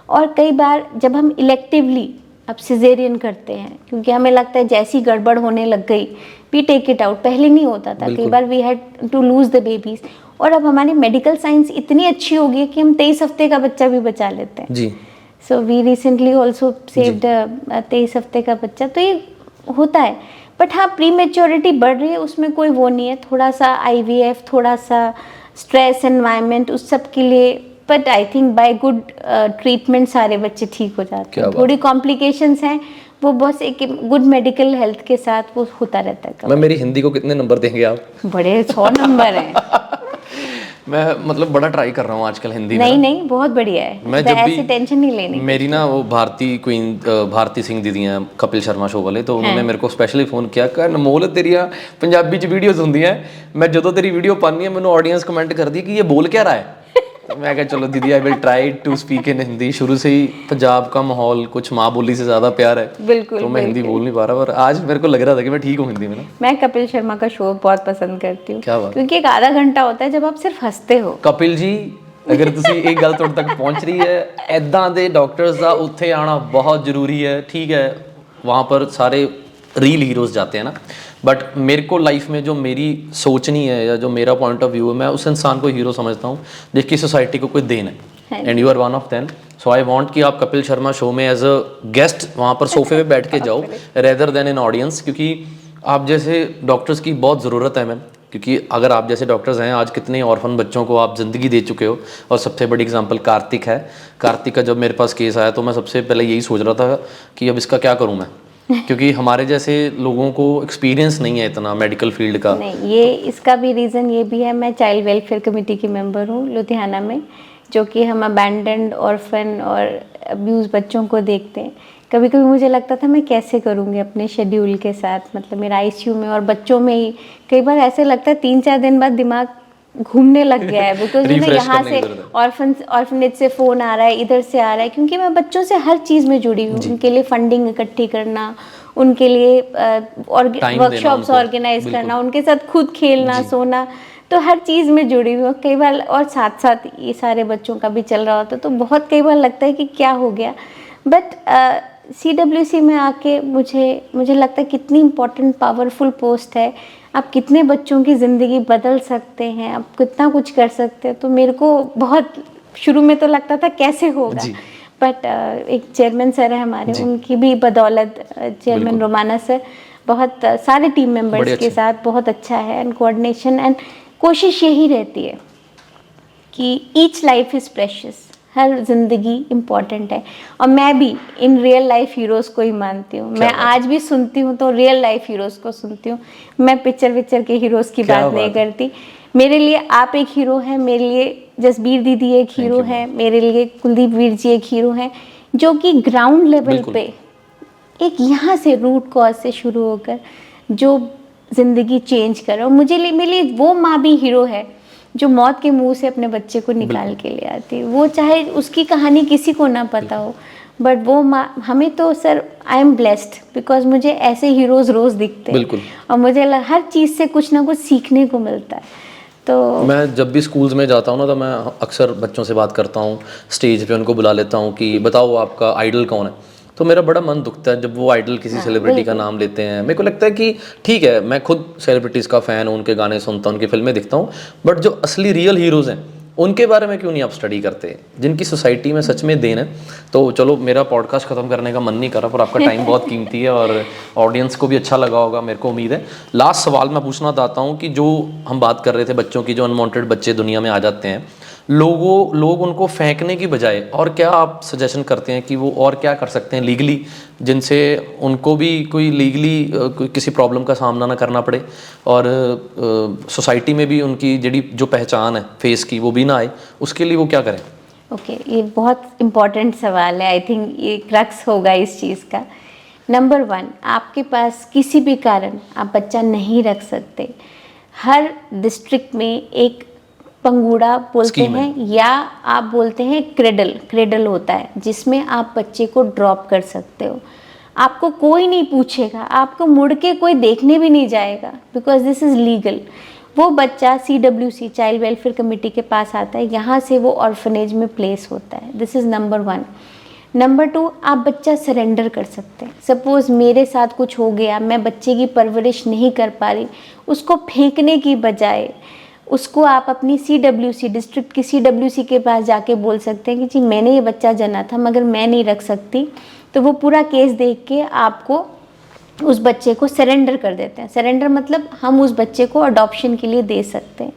और कई बार जब हम इलेक्टिवली अब सिजेरियन करते हैं, क्योंकि हमें लगता है जैसी गड़बड़ होने लग गई, वी टेक इट आउट, पहले नहीं होता था, कई बार we had to lose the babies. और अब हमारी मेडिकल साइंस इतनी अच्छी हो गई है कि हम 23 हफ्ते का बच्चा भी बचा लेते हैं जी। So we recently also saved 23 हफ्ते का बच्चा, तो ये होता है। बट हाँ, प्री मेच्योरिटी बढ़ रही है, उसमें कोई वो नहीं है, थोड़ा सा IVF, थोड़ा सा स्ट्रेस एनवायरनमेंट, उस सब के लिए। But I think by good treatment सारे बच्चे ठीक हो जाते हैं। थोड़ी कॉम्प्लिकेशंस हैं, वो बस एक गुड मेडिकल हेल्थ के साथ वो होता रहता है। मैं मेरी हिंदी को कितने नंबर देंगे आप? बड़े 100 नंबर हैं। मैं मतलब बड़ा ट्राई कर रहा हूँ आजकल हिंदी में। नहीं बहुत बढ़िया है, मैं जब ऐसी टेंशन नहीं लेनी। मेरी ना वो भारती सिंह दीदी हैं कपिल शर्मा शो वाले, तो उन्होंने मेरे को स्पेशली फोन किया कि अनमोल तेरिया पंजाबी च वीडियोस होंदियां, मैं जो तेरी वीडियो पानी है मैंने ऑडियंस कमेंट कर दी कि ये बोल क्या रहा है। तो मैं कहा चलो दीदी I will try to speak in Hindi. शुरू से ही पंजाब का माहौल कुछ माँ बोली से ज़्यादा प्यार है, बिल्कुल, तो मैं हिंदी बोल नहीं पा रहा, पर आज मेरे को लग रहा था कि मैं ठीक हूँ हिंदी में ना। मैं कपिल शर्मा का शो बहुत पसंद करती हूँ। क्या बात? क्योंकि एक आधा घंटा होता है जब आप सिर्फ हंसते हो। कपिल जी, अगर ਤੁਸੀਂ ਇਹ ਗੱਲ ਤੁਹਾਡੇ तक पहुंच रही है, ਐਦਾਂ ਦੇ डॉक्टर्स ਦਾ ਉੱਥੇ आना बहुत ज़रूरी है। ठीक है, वहाँ पर सारे रील हीरोज़ जाते हैं ना, बट मेरे को लाइफ में जो मेरी सोचनी है या जो मेरा पॉइंट ऑफ व्यू है, मैं उस इंसान को हीरो समझता हूँ जिसकी सोसाइटी को कोई देन है, and you are one of them. So I want कि आप कपिल शर्मा शो में एज अ गेस्ट वहाँ पर सोफे पे बैठ के जाओ रेदर देन इन ऑडियंस, क्योंकि आप जैसे डॉक्टर्स की बहुत ज़रूरत है मैम। क्योंकि अगर आप जैसे डॉक्टर्स हैं, आज कितने ऑर्फन बच्चों को आप ज़िंदगी दे चुके हो, और सबसे बड़ी एग्जांपल कार्तिक है। कार्तिक का जब मेरे पास केस आया तो मैं सबसे पहले यही सोच रहा था कि अब इसका क्या करूं मैं, क्योंकि हमारे जैसे लोगों को एक्सपीरियंस नहीं है इतना मेडिकल फील्ड का। नहीं, ये इसका भी रीज़न ये भी है, मैं चाइल्ड वेलफेयर कमेटी की मेंबर हूँ लुधियाना में, जो कि हम अबैंडन्ड, ऑर्फन और अब्यूज़ बच्चों को देखते हैं। कभी कभी मुझे लगता था मैं कैसे करूँगी अपने शेड्यूल के साथ, मतलब मेरा ICU में और बच्चों में ही कई बार ऐसे लगता है 3-4 दिन बाद दिमाग घूमने लग गया है, बिकॉज मुझे यहाँ से ऑर्फनेज से फ़ोन आ रहा है, इधर से आ रहा है, क्योंकि मैं बच्चों से हर चीज़ में जुड़ी हूँ। उनके लिए फंडिंग इकट्ठी करना, उनके लिए वर्कशॉप्स ऑर्गेनाइज करना, उनके साथ खुद खेलना, सोना, तो हर चीज़ में जुड़ी हुई हूँ कई बार, और साथ साथ ये सारे बच्चों का भी चल रहा होता है, तो बहुत कई बार लगता है कि क्या हो गया। बट CWC में आके मुझे लगता है कितनी इम्पोर्टेंट पावरफुल पोस्ट है। आप कितने बच्चों की ज़िंदगी बदल सकते हैं, आप कितना कुछ कर सकते हैं। तो मेरे को बहुत शुरू में तो लगता था कैसे होगा, बट एक चेयरमैन सर है हमारे, उनकी भी बदौलत, चेयरमैन रोमाना सर, बहुत सारे टीम मेंबर्स के साथ बहुत अच्छा है एंड कोऑर्डिनेशन। एंड कोशिश यही रहती है कि ईच लाइफ इज़ प्रेशियस, हर जिंदगी इम्पॉर्टेंट है। और मैं भी इन रियल लाइफ हीरोज़ को ही मानती हूँ। मैं आज भी सुनती हूँ तो रियल लाइफ हीरोज़ को सुनती हूँ, मैं पिक्चर के हीरोज़ की बात नहीं करती। मेरे लिए आप एक हीरो हैं, मेरे लिए जसबीर दीदी एक हीरो है, मेरे लिए कुलदीप वीर जी एक हीरो हैं, जो कि ग्राउंड लेवल पे एक यहाँ से रूट कॉज से शुरू होकर जो ज़िंदगी चेंज कर। और मेरे लिए वो माँ भी हीरो है जो मौत के मुंह से अपने बच्चे को निकाल के ले आती है। वो चाहे उसकी कहानी किसी को ना पता हो, बट वो माँ, हमें तो sir I am blessed because मुझे ऐसे हीरोज़ रोज़ दिखते हैं और मुझे हर चीज़ से कुछ ना कुछ सीखने को मिलता है। तो मैं जब भी स्कूल्स में जाता हूँ ना, तो मैं अक्सर बच्चों से बात करता हूँ, स्टेज पे उनको बुला लेता हूँ कि बताओ आपका आइडल कौन है। तो मेरा बड़ा मन दुखता है जब वो आइडल किसी सेलिब्रिटी का नाम लेते हैं। मेरे को लगता है कि ठीक है, मैं खुद सेलिब्रिटीज़ का फ़ैन हूँ, उनके गाने सुनता हूँ, उनकी फिल्में दिखता हूँ, बट जो असली रियल हीरोज़ हैं उनके बारे में क्यों नहीं आप स्टडी करते, जिनकी सोसाइटी में सच में देन है। तो चलो, मेरा पॉडकास्ट ख़त्म करने का मन नहीं कर रहा, पर आपका टाइम बहुत कीमती है और ऑडियंस को भी अच्छा लगा होगा, मेरे को उम्मीद है। लास्ट सवाल मैं पूछना चाहता हूँ कि जो हम बात कर रहे थे बच्चों की, जो अनवांटेड बच्चे दुनिया में आ जाते हैं, लोग उनको फेंकने की बजाय और क्या आप सजेशन करते हैं कि वो और क्या कर सकते हैं लीगली, जिनसे उनको भी कोई लीगली किसी प्रॉब्लम का सामना ना करना पड़े और सोसाइटी में भी उनकी जो पहचान है फेस की वो भी ना आए, उसके लिए वो क्या करें? ओके, ये बहुत इम्पॉर्टेंट सवाल है। आई थिंक ये क्रक्स होगा इस चीज़ का। नंबर 1, आपके पास किसी भी कारण आप बच्चा नहीं रख सकते। हर डिस्ट्रिक्ट में एक पंगूड़ा बोलते हैं या आप बोलते हैं क्रेडल होता है, जिसमें आप बच्चे को ड्रॉप कर सकते हो। आपको कोई नहीं पूछेगा, आपको मुड़ के कोई देखने भी नहीं जाएगा, बिकॉज दिस इज़ लीगल। वो बच्चा CWC चाइल्ड वेलफेयर कमेटी के पास आता है, यहाँ से वो ऑर्फनेज में प्लेस होता है। This is number 1। नंबर 2, आप बच्चा सरेंडर कर सकते हैं। सपोज़ मेरे साथ कुछ हो गया, मैं बच्चे की परवरिश नहीं कर पा रही, उसको फेंकने की बजाय उसको आप अपनी CWC डिस्ट्रिक्ट की CWC के पास जाके बोल सकते हैं कि जी मैंने ये बच्चा जना था मगर मैं नहीं रख सकती। तो वो पूरा केस देख के आपको उस बच्चे को सरेंडर कर देते हैं। सरेंडर मतलब हम उस बच्चे को अडॉप्शन के लिए दे सकते हैं।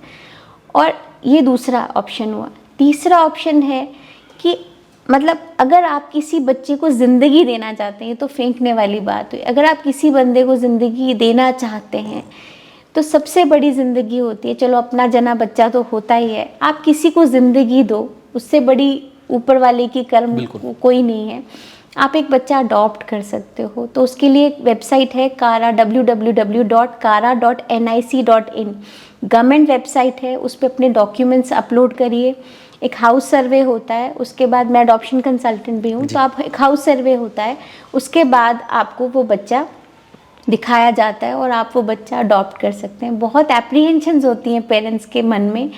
और ये दूसरा ऑप्शन हुआ। तीसरा ऑप्शन है कि मतलब अगर आप किसी बच्चे को ज़िंदगी देना चाहते हैं, तो फेंकने वाली बात हुई, अगर आप किसी बंदे को ज़िंदगी देना चाहते हैं तो सबसे बड़ी ज़िंदगी होती है, चलो अपना जना बच्चा तो होता ही है, आप किसी को ज़िंदगी दो, उससे बड़ी ऊपर वाले की कर्म कोई नहीं है। आप एक बच्चा अडॉप्ट कर सकते हो, तो उसके लिए एक वेबसाइट है कारा, www.kara.nic.in, गवर्नमेंट वेबसाइट है। उस पर अपने डॉक्यूमेंट्स अपलोड करिए। एक हाउस सर्वे होता है, उसके बाद मैं अडॉप्शन कंसल्टेंट भी हूँ, तो आप एक हाउस सर्वे होता है, उसके बाद आपको वो बच्चा दिखाया जाता है और आप वो बच्चा अडॉप्ट कर सकते हैं। बहुत एप्रीहेंशंस होती हैं पेरेंट्स के मन में,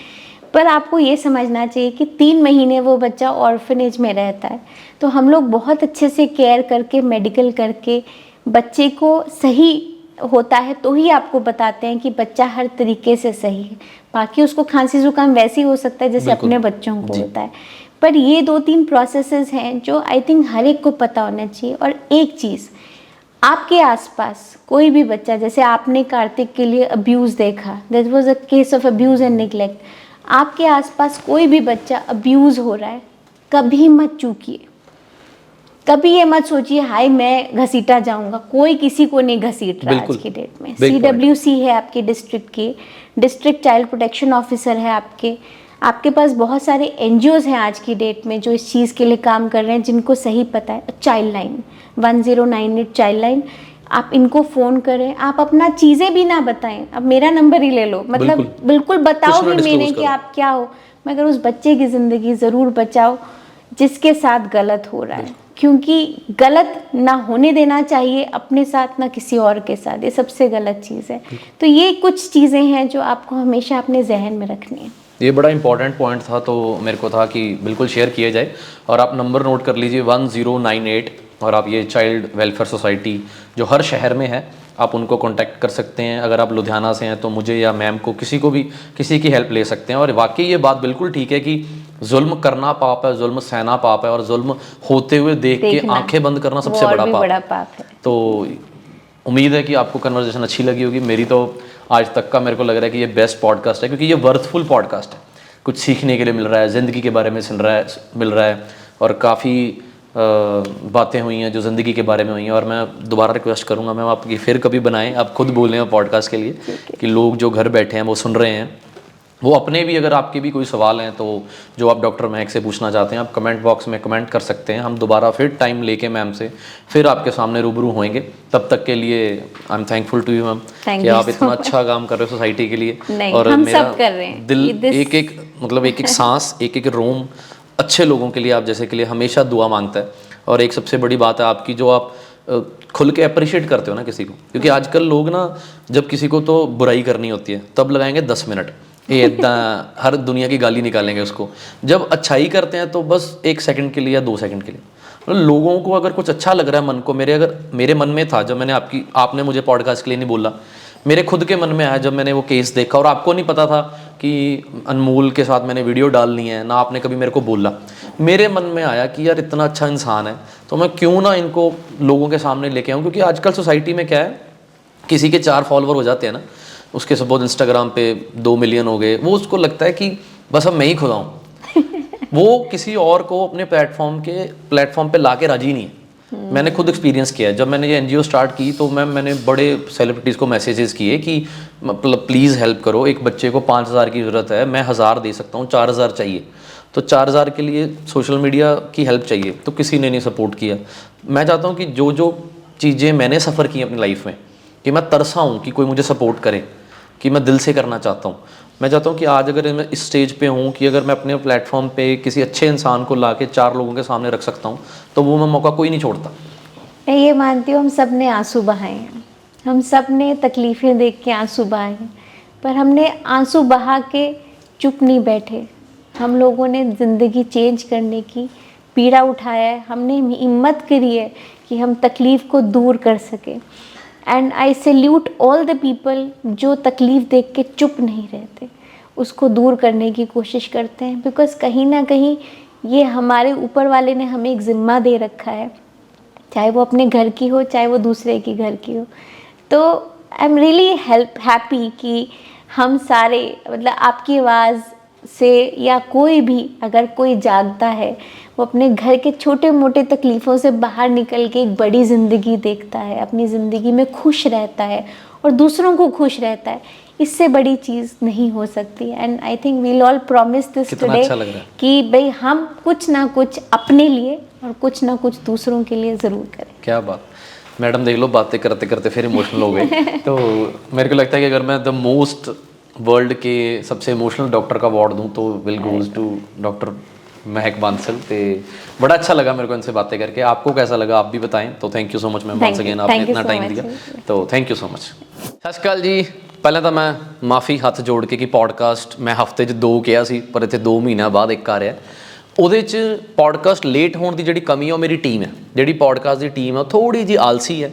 पर आपको ये समझना चाहिए कि 3 महीने वो बच्चा ऑर्फनेज में रहता है, तो हम लोग बहुत अच्छे से केयर करके, मेडिकल करके बच्चे को सही होता है तो ही आपको बताते हैं कि बच्चा हर तरीके से सही है। बाकी उसको खांसी जुकाम वैसे ही हो सकता है जैसे अपने बच्चों को होता है। पर ये 2-3 प्रोसेसेस हैं जो आई थिंक हर एक को पता होना चाहिए। और एक चीज़, आपके आसपास कोई भी बच्चा, जैसे आपने कार्तिक के लिए अब्यूज़ देखा, that was a case of abuse and neglect, आपके आसपास कोई भी बच्चा अब्यूज़ हो रहा है, कभी मत चूकिए, कभी ये मत सोचिए हाय मैं घसीटा जाऊंगा। कोई किसी को नहीं घसीट रहा आज की डेट में। CWC है आपके डिस्ट्रिक्ट की, डिस्ट्रिक्ट चाइल्ड प्रोटेक्शन ऑफिसर है आपके पास बहुत सारे NGOs हैं आज की डेट में जो इस चीज़ के लिए काम कर रहे हैं, जिनको सही पता है। चाइल्ड लाइन 1098 चाइल्ड लाइन, आप इनको फ़ोन करें। आप अपना चीज़ें भी ना बताएं, अब मेरा नंबर ही ले लो, मतलब बिल्कुल बताओ भी मैंने कि आप क्या हो, मगर उस बच्चे की ज़िंदगी ज़रूर बचाओ जिसके साथ गलत हो रहा है, क्योंकि गलत ना होने देना चाहिए अपने साथ ना किसी और के साथ, ये सबसे गलत चीज़ है। तो ये कुछ चीज़ें हैं जो आपको हमेशा अपने जहन में रखनी है। ये बड़ा इंपॉर्टेंट पॉइंट था, तो मेरे को था कि बिल्कुल शेयर किया जाए। और आप नंबर नोट कर लीजिए 1098 और आप ये चाइल्ड वेलफेयर सोसाइटी जो हर शहर में है, आप उनको कांटेक्ट कर सकते हैं। अगर आप लुधियाना से हैं तो मुझे या मैम को, किसी को भी, किसी की हेल्प ले सकते हैं। और वाकई ये बात बिल्कुल ठीक है कि जुल्म करना पाप है, जुल्म सहना पाप है, और जुल्म होते हुए देख के आंखें बंद करना सबसे बड़ा पाप है। तो उम्मीद है कि आपको कन्वर्सेशन अच्छी लगी होगी। मेरी तो आज तक का मेरे को लग रहा है कि ये बेस्ट पॉडकास्ट है, क्योंकि ये वर्थफुल पॉडकास्ट है। कुछ सीखने के लिए मिल रहा है, ज़िंदगी के बारे में मिल रहा है, और काफ़ी बातें हुई हैं जो ज़िंदगी के बारे में हुई हैं। और मैं दोबारा रिक्वेस्ट करूँगा मैम, आपकी फिर कभी बनाएं, आप खुद बोल रहे हैं पॉडकास्ट के लिए कि लोग जो घर बैठे हैं वो सुन रहे हैं, वो अपने भी, अगर आपके भी कोई सवाल हैं तो जो आप डॉक्टर महक से पूछना चाहते हैं, आप कमेंट बॉक्स में कमेंट कर सकते हैं। हम दोबारा फिर टाइम लेके मैम से फिर आपके सामने रूबरू होंगे। तब तक के लिए I am thankful to you ma'am कि आप इतना अच्छा काम कर रहे हो सोसाइटी के लिए। और हम सब कर रहे हैं। दिल एक एक, मतलब एक एक सांस, एक एक रोम अच्छे लोगों के लिए, आप जैसे के लिए हमेशा दुआ मांगता है। और एक सबसे बड़ी बात है आपकी, जो आप खुल के अप्रिशिएट करते हो ना किसी को, क्योंकि आजकल लोग ना, जब किसी को तो बुराई करनी होती है तब लगाएंगे 10 मिनट, ये इतना हर दुनिया की गाली निकालेंगे उसको। जब अच्छाई करते हैं तो बस 1 सेकंड के लिए या 2 सेकंड के लिए, मतलब लोगों को अगर कुछ अच्छा लग रहा है मन को, मेरे मन में था जब मैंने आपने मुझे पॉडकास्ट के लिए नहीं बोला, मेरे खुद के मन में आया जब मैंने वो केस देखा। और आपको नहीं पता था कि अनमोल के साथ मैंने वीडियो डालनी है ना, आपने कभी मेरे को बोला। मेरे मन में आया कि यार इतना अच्छा इंसान है तो मैं क्यों ना इनको लोगों के सामने लेके आऊँ। क्योंकि आजकल सोसाइटी में क्या है, किसी के 4 फॉलोवर हो जाते हैं ना, उसके सपोज इंस्टाग्राम पे 2 मिलियन हो गए, वो उसको लगता है कि बस अब मैं ही खुदा हूँ। वो किसी और को अपने प्लेटफॉर्म पे ला के राजी नहीं है। मैंने खुद एक्सपीरियंस किया है। जब मैंने ये एनजीओ स्टार्ट की तो मैंने बड़े सेलिब्रिटीज़ को मैसेजेस किए कि मतलब प्लीज़ हेल्प करो, एक बच्चे को 5,000 की ज़रूरत है, मैं 1,000 दे सकता हूँ, 4,000 चाहिए। तो 4,000 के लिए सोशल मीडिया की हेल्प चाहिए, तो किसी ने नहीं सपोर्ट किया। मैं चाहता हूँ कि जो जो चीज़ें मैंने सफ़र की अपनी लाइफ में, कि मैं तरसा हूँ कि कोई मुझे सपोर्ट करे, कि मैं दिल से करना चाहता हूँ। मैं चाहता हूँ कि आज अगर मैं इस स्टेज पे हूँ कि अगर मैं अपने प्लेटफॉर्म पे किसी अच्छे इंसान को ला के 4 लोगों के सामने रख सकता हूँ, तो वो मैं मौका कोई नहीं छोड़ता। मैं ये मानती हूँ हम सब ने आंसू बहाए हैं, हम सब ने तकलीफ़ें देख के आंसू बहाए हैं, पर हमने आंसू बहा के चुप नहीं बैठे। हम लोगों ने ज़िंदगी चेंज करने की पीड़ा उठाया है, हमने हिम्मत करी है कि हम तकलीफ़ को दूर कर सकें। And I salute all the people जो तकलीफ़ देख के चुप नहीं रहते, उसको दूर करने की कोशिश करते हैं। बिकॉज़ कहीं ना कहीं ये हमारे ऊपर वाले ने हमें एक ज़िम्मा दे रखा है, चाहे वो अपने घर की हो, चाहे वो दूसरे की घर की हो। तो आई एम रियली हैप्पी कि हम सारे, मतलब आपकी आवाज़ से या कोई भी अगर कोई जागता है, वो अपने घर के छोटे मोटे तकलीफ़ों से बाहर निकल के एक बड़ी ज़िंदगी देखता है, अपनी ज़िंदगी में खुश रहता है और दूसरों को खुश रहता है। इससे बड़ी चीज़ नहीं हो सकती। And I think we'll all promise this today कि भाई हम कुछ ना कुछ अपने लिए और कुछ ना कुछ दूसरों के लिए ज़रूर करें। क्या बात मैडम, देख लो बातें करते करते फिर इमोशनल हो गए। तो मेरे को लगता है कि अगर मैं द मोस्ट वर्ल्ड के सबसे इमोशनल डॉक्टर का अवार्ड दूं तो विल गोज टू डॉक्टर महक बांसल। ते बड़ा अच्छा लगा मेरे को इनसे बातें करके। आपको कैसा लगा आप भी बताएं। तो thank you so much ma'am, once again आपने इतना टाइम दिया, तो थैंक यू सो मच। सत श्री अकाल जी। ਪਹਿਲਾਂ ਤਾਂ ਮੈਂ ਮਾਫੀ ਹੱਥ ਜੋੜ ਕੇ ਕਿ ਪੋਡਕਾਸਟ ਮੈਂ ਹਫਤੇ 'ਚ 2 ਕਿਹਾ ਸੀ, ਪਰ ਇੱਥੇ 2 ਮਹੀਨਿਆਂ ਬਾਅਦ ਇੱਕ ਆ ਰਿਹਾ। ਉਹਦੇ 'ਚ ਪੋਡਕਾਸਟ ਲੇਟ ਹੋਣ ਦੀ ਜਿਹੜੀ ਕਮੀ ਆ ਉਹ ਮੇਰੀ ਟੀਮ ਹੈ। ਜਿਹੜੀ ਪੋਡਕਾਸਟ ਦੀ ਟੀਮ ਆ ਥੋੜ੍ਹੀ ਜਿਹੀ ਆਲਸੀ ਹੈ।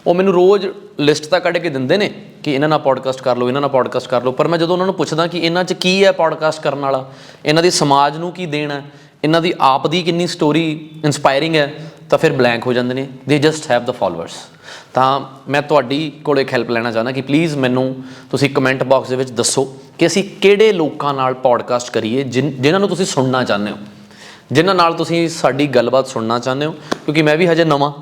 ਉਹ ਮੈਨੂੰ ਰੋਜ਼ ਲਿਸਟ ਤਾਂ ਕੱਢ ਕੇ ਦਿੰਦੇ ਨੇ ਕਿ ਇਹਨਾਂ ਨਾਲ ਪੋਡਕਾਸਟ ਕਰ ਲਓ, ਇਹਨਾਂ ਨਾਲ ਪੋਡਕਾਸਟ ਕਰ ਲਓ, ਪਰ ਮੈਂ ਜਦੋਂ ਉਹਨਾਂ ਨੂੰ ਪੁੱਛਦਾ ਕਿ ਇਹਨਾਂ 'ਚ ਕੀ ਹੈ ਪੋਡਕਾਸਟ ਕਰਨ ਵਾਲਾ, ਇਹਨਾਂ ਦੀ ਸਮਾਜ ਨੂੰ ਕੀ ਦੇਣਾ, ਇਹਨਾਂ ਦੀ ਆਪ ਦੀ ਕਿੰਨੀ ਸਟੋਰੀ ਇੰਸਪਾਇਰਿੰਗ ਹੈ, ਤਾਂ ਫਿਰ ਬਲੈਂਕ ਹੋ ਜਾਂਦੇ ਨੇ। ਦੇ ਜਸਟ ਹੈਵ ਦ ਫੋਲੋਅਰਸ। ਤਾਂ ਮੈਂ ਤੁਹਾਡੀ ਕੋਲ ਇੱਕ ਹੈਲਪ ਲੈਣਾ ਚਾਹੁੰਦਾ ਕਿ ਪਲੀਜ਼ ਮੈਨੂੰ ਤੁਸੀਂ ਕਮੈਂਟ ਬਾਕਸ ਦੇ ਵਿੱਚ ਦੱਸੋ ਕਿ ਅਸੀਂ ਕਿਹੜੇ ਲੋਕਾਂ ਨਾਲ ਪੋਡਕਾਸਟ ਕਰੀਏ ਜਿਨ੍ਹਾਂ ਨੂੰ ਤੁਸੀਂ ਸੁਣਨਾ ਚਾਹੁੰਦੇ ਹੋ, ਜਿਨ੍ਹਾਂ ਨਾਲ ਤੁਸੀਂ ਸਾਡੀ ਗੱਲਬਾਤ ਸੁਣਨਾ ਚਾਹੁੰਦੇ ਹੋ। ਕਿਉਂਕਿ ਮੈਂ ਵੀ ਹਜੇ ਨਵਾਂ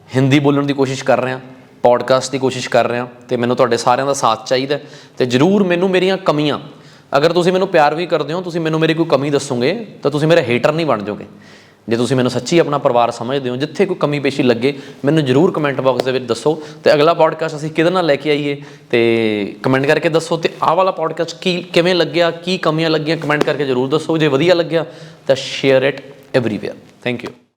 ਹਿੰਦੀ ਬੋਲਣ ਦੀ ਕੋਸ਼ਿਸ਼ ਕਰ ਰਿਹਾ, ਪੋਡਕਾਸਟ ਦੀ ਕੋਸ਼ਿਸ਼ ਕਰ ਰਿਹਾ, ਅਤੇ ਮੈਨੂੰ ਤੁਹਾਡੇ ਸਾਰਿਆਂ ਦਾ ਸਾਥ ਚਾਹੀਦਾ। ਅਤੇ ਜ਼ਰੂਰ ਮੈਨੂੰ ਮੇਰੀਆਂ ਕਮੀਆਂ, ਅਗਰ ਤੁਸੀਂ ਮੈਨੂੰ ਪਿਆਰ ਵੀ ਕਰਦੇ ਹੋ, ਤੁਸੀਂ ਮੈਨੂੰ ਮੇਰੀ ਕੋਈ ਕਮੀ ਦੱਸੋਗੇ ਤਾਂ ਤੁਸੀਂ ਮੇਰੇ ਹੇਟਰ ਨਹੀਂ ਬਣ ਜਾਓਗੇ। ਜੇ ਤੁਸੀਂ ਮੈਨੂੰ ਸੱਚੀ ਆਪਣਾ ਪਰਿਵਾਰ ਸਮਝਦੇ ਹੋ, ਜਿੱਥੇ ਕੋਈ ਕਮੀ ਪੇਸ਼ੀ ਲੱਗੇ ਮੈਨੂੰ ਜ਼ਰੂਰ ਕਮੈਂਟ ਬਾਕਸ ਦੇ ਵਿੱਚ ਦੱਸੋ। ਅਤੇ ਅਗਲਾ ਪੋਡਕਾਸਟ ਅਸੀਂ ਕਿਹਦੇ ਨਾਲ ਲੈ ਕੇ ਆਈਏ ਅਤੇ ਕਮੈਂਟ ਕਰਕੇ ਦੱਸੋ। ਅਤੇ ਆਹ ਵਾਲਾ ਪੋਡਕਾਸਟ ਕਿਵੇਂ ਲੱਗਿਆ, ਕੀ ਕਮੀਆਂ ਲੱਗੀਆਂ, ਕਮੈਂਟ ਕਰਕੇ ਜ਼ਰੂਰ ਦੱਸੋ। ਜੇ ਵਧੀਆ ਲੱਗਿਆ ਤਾਂ share it everywhere. Thank you.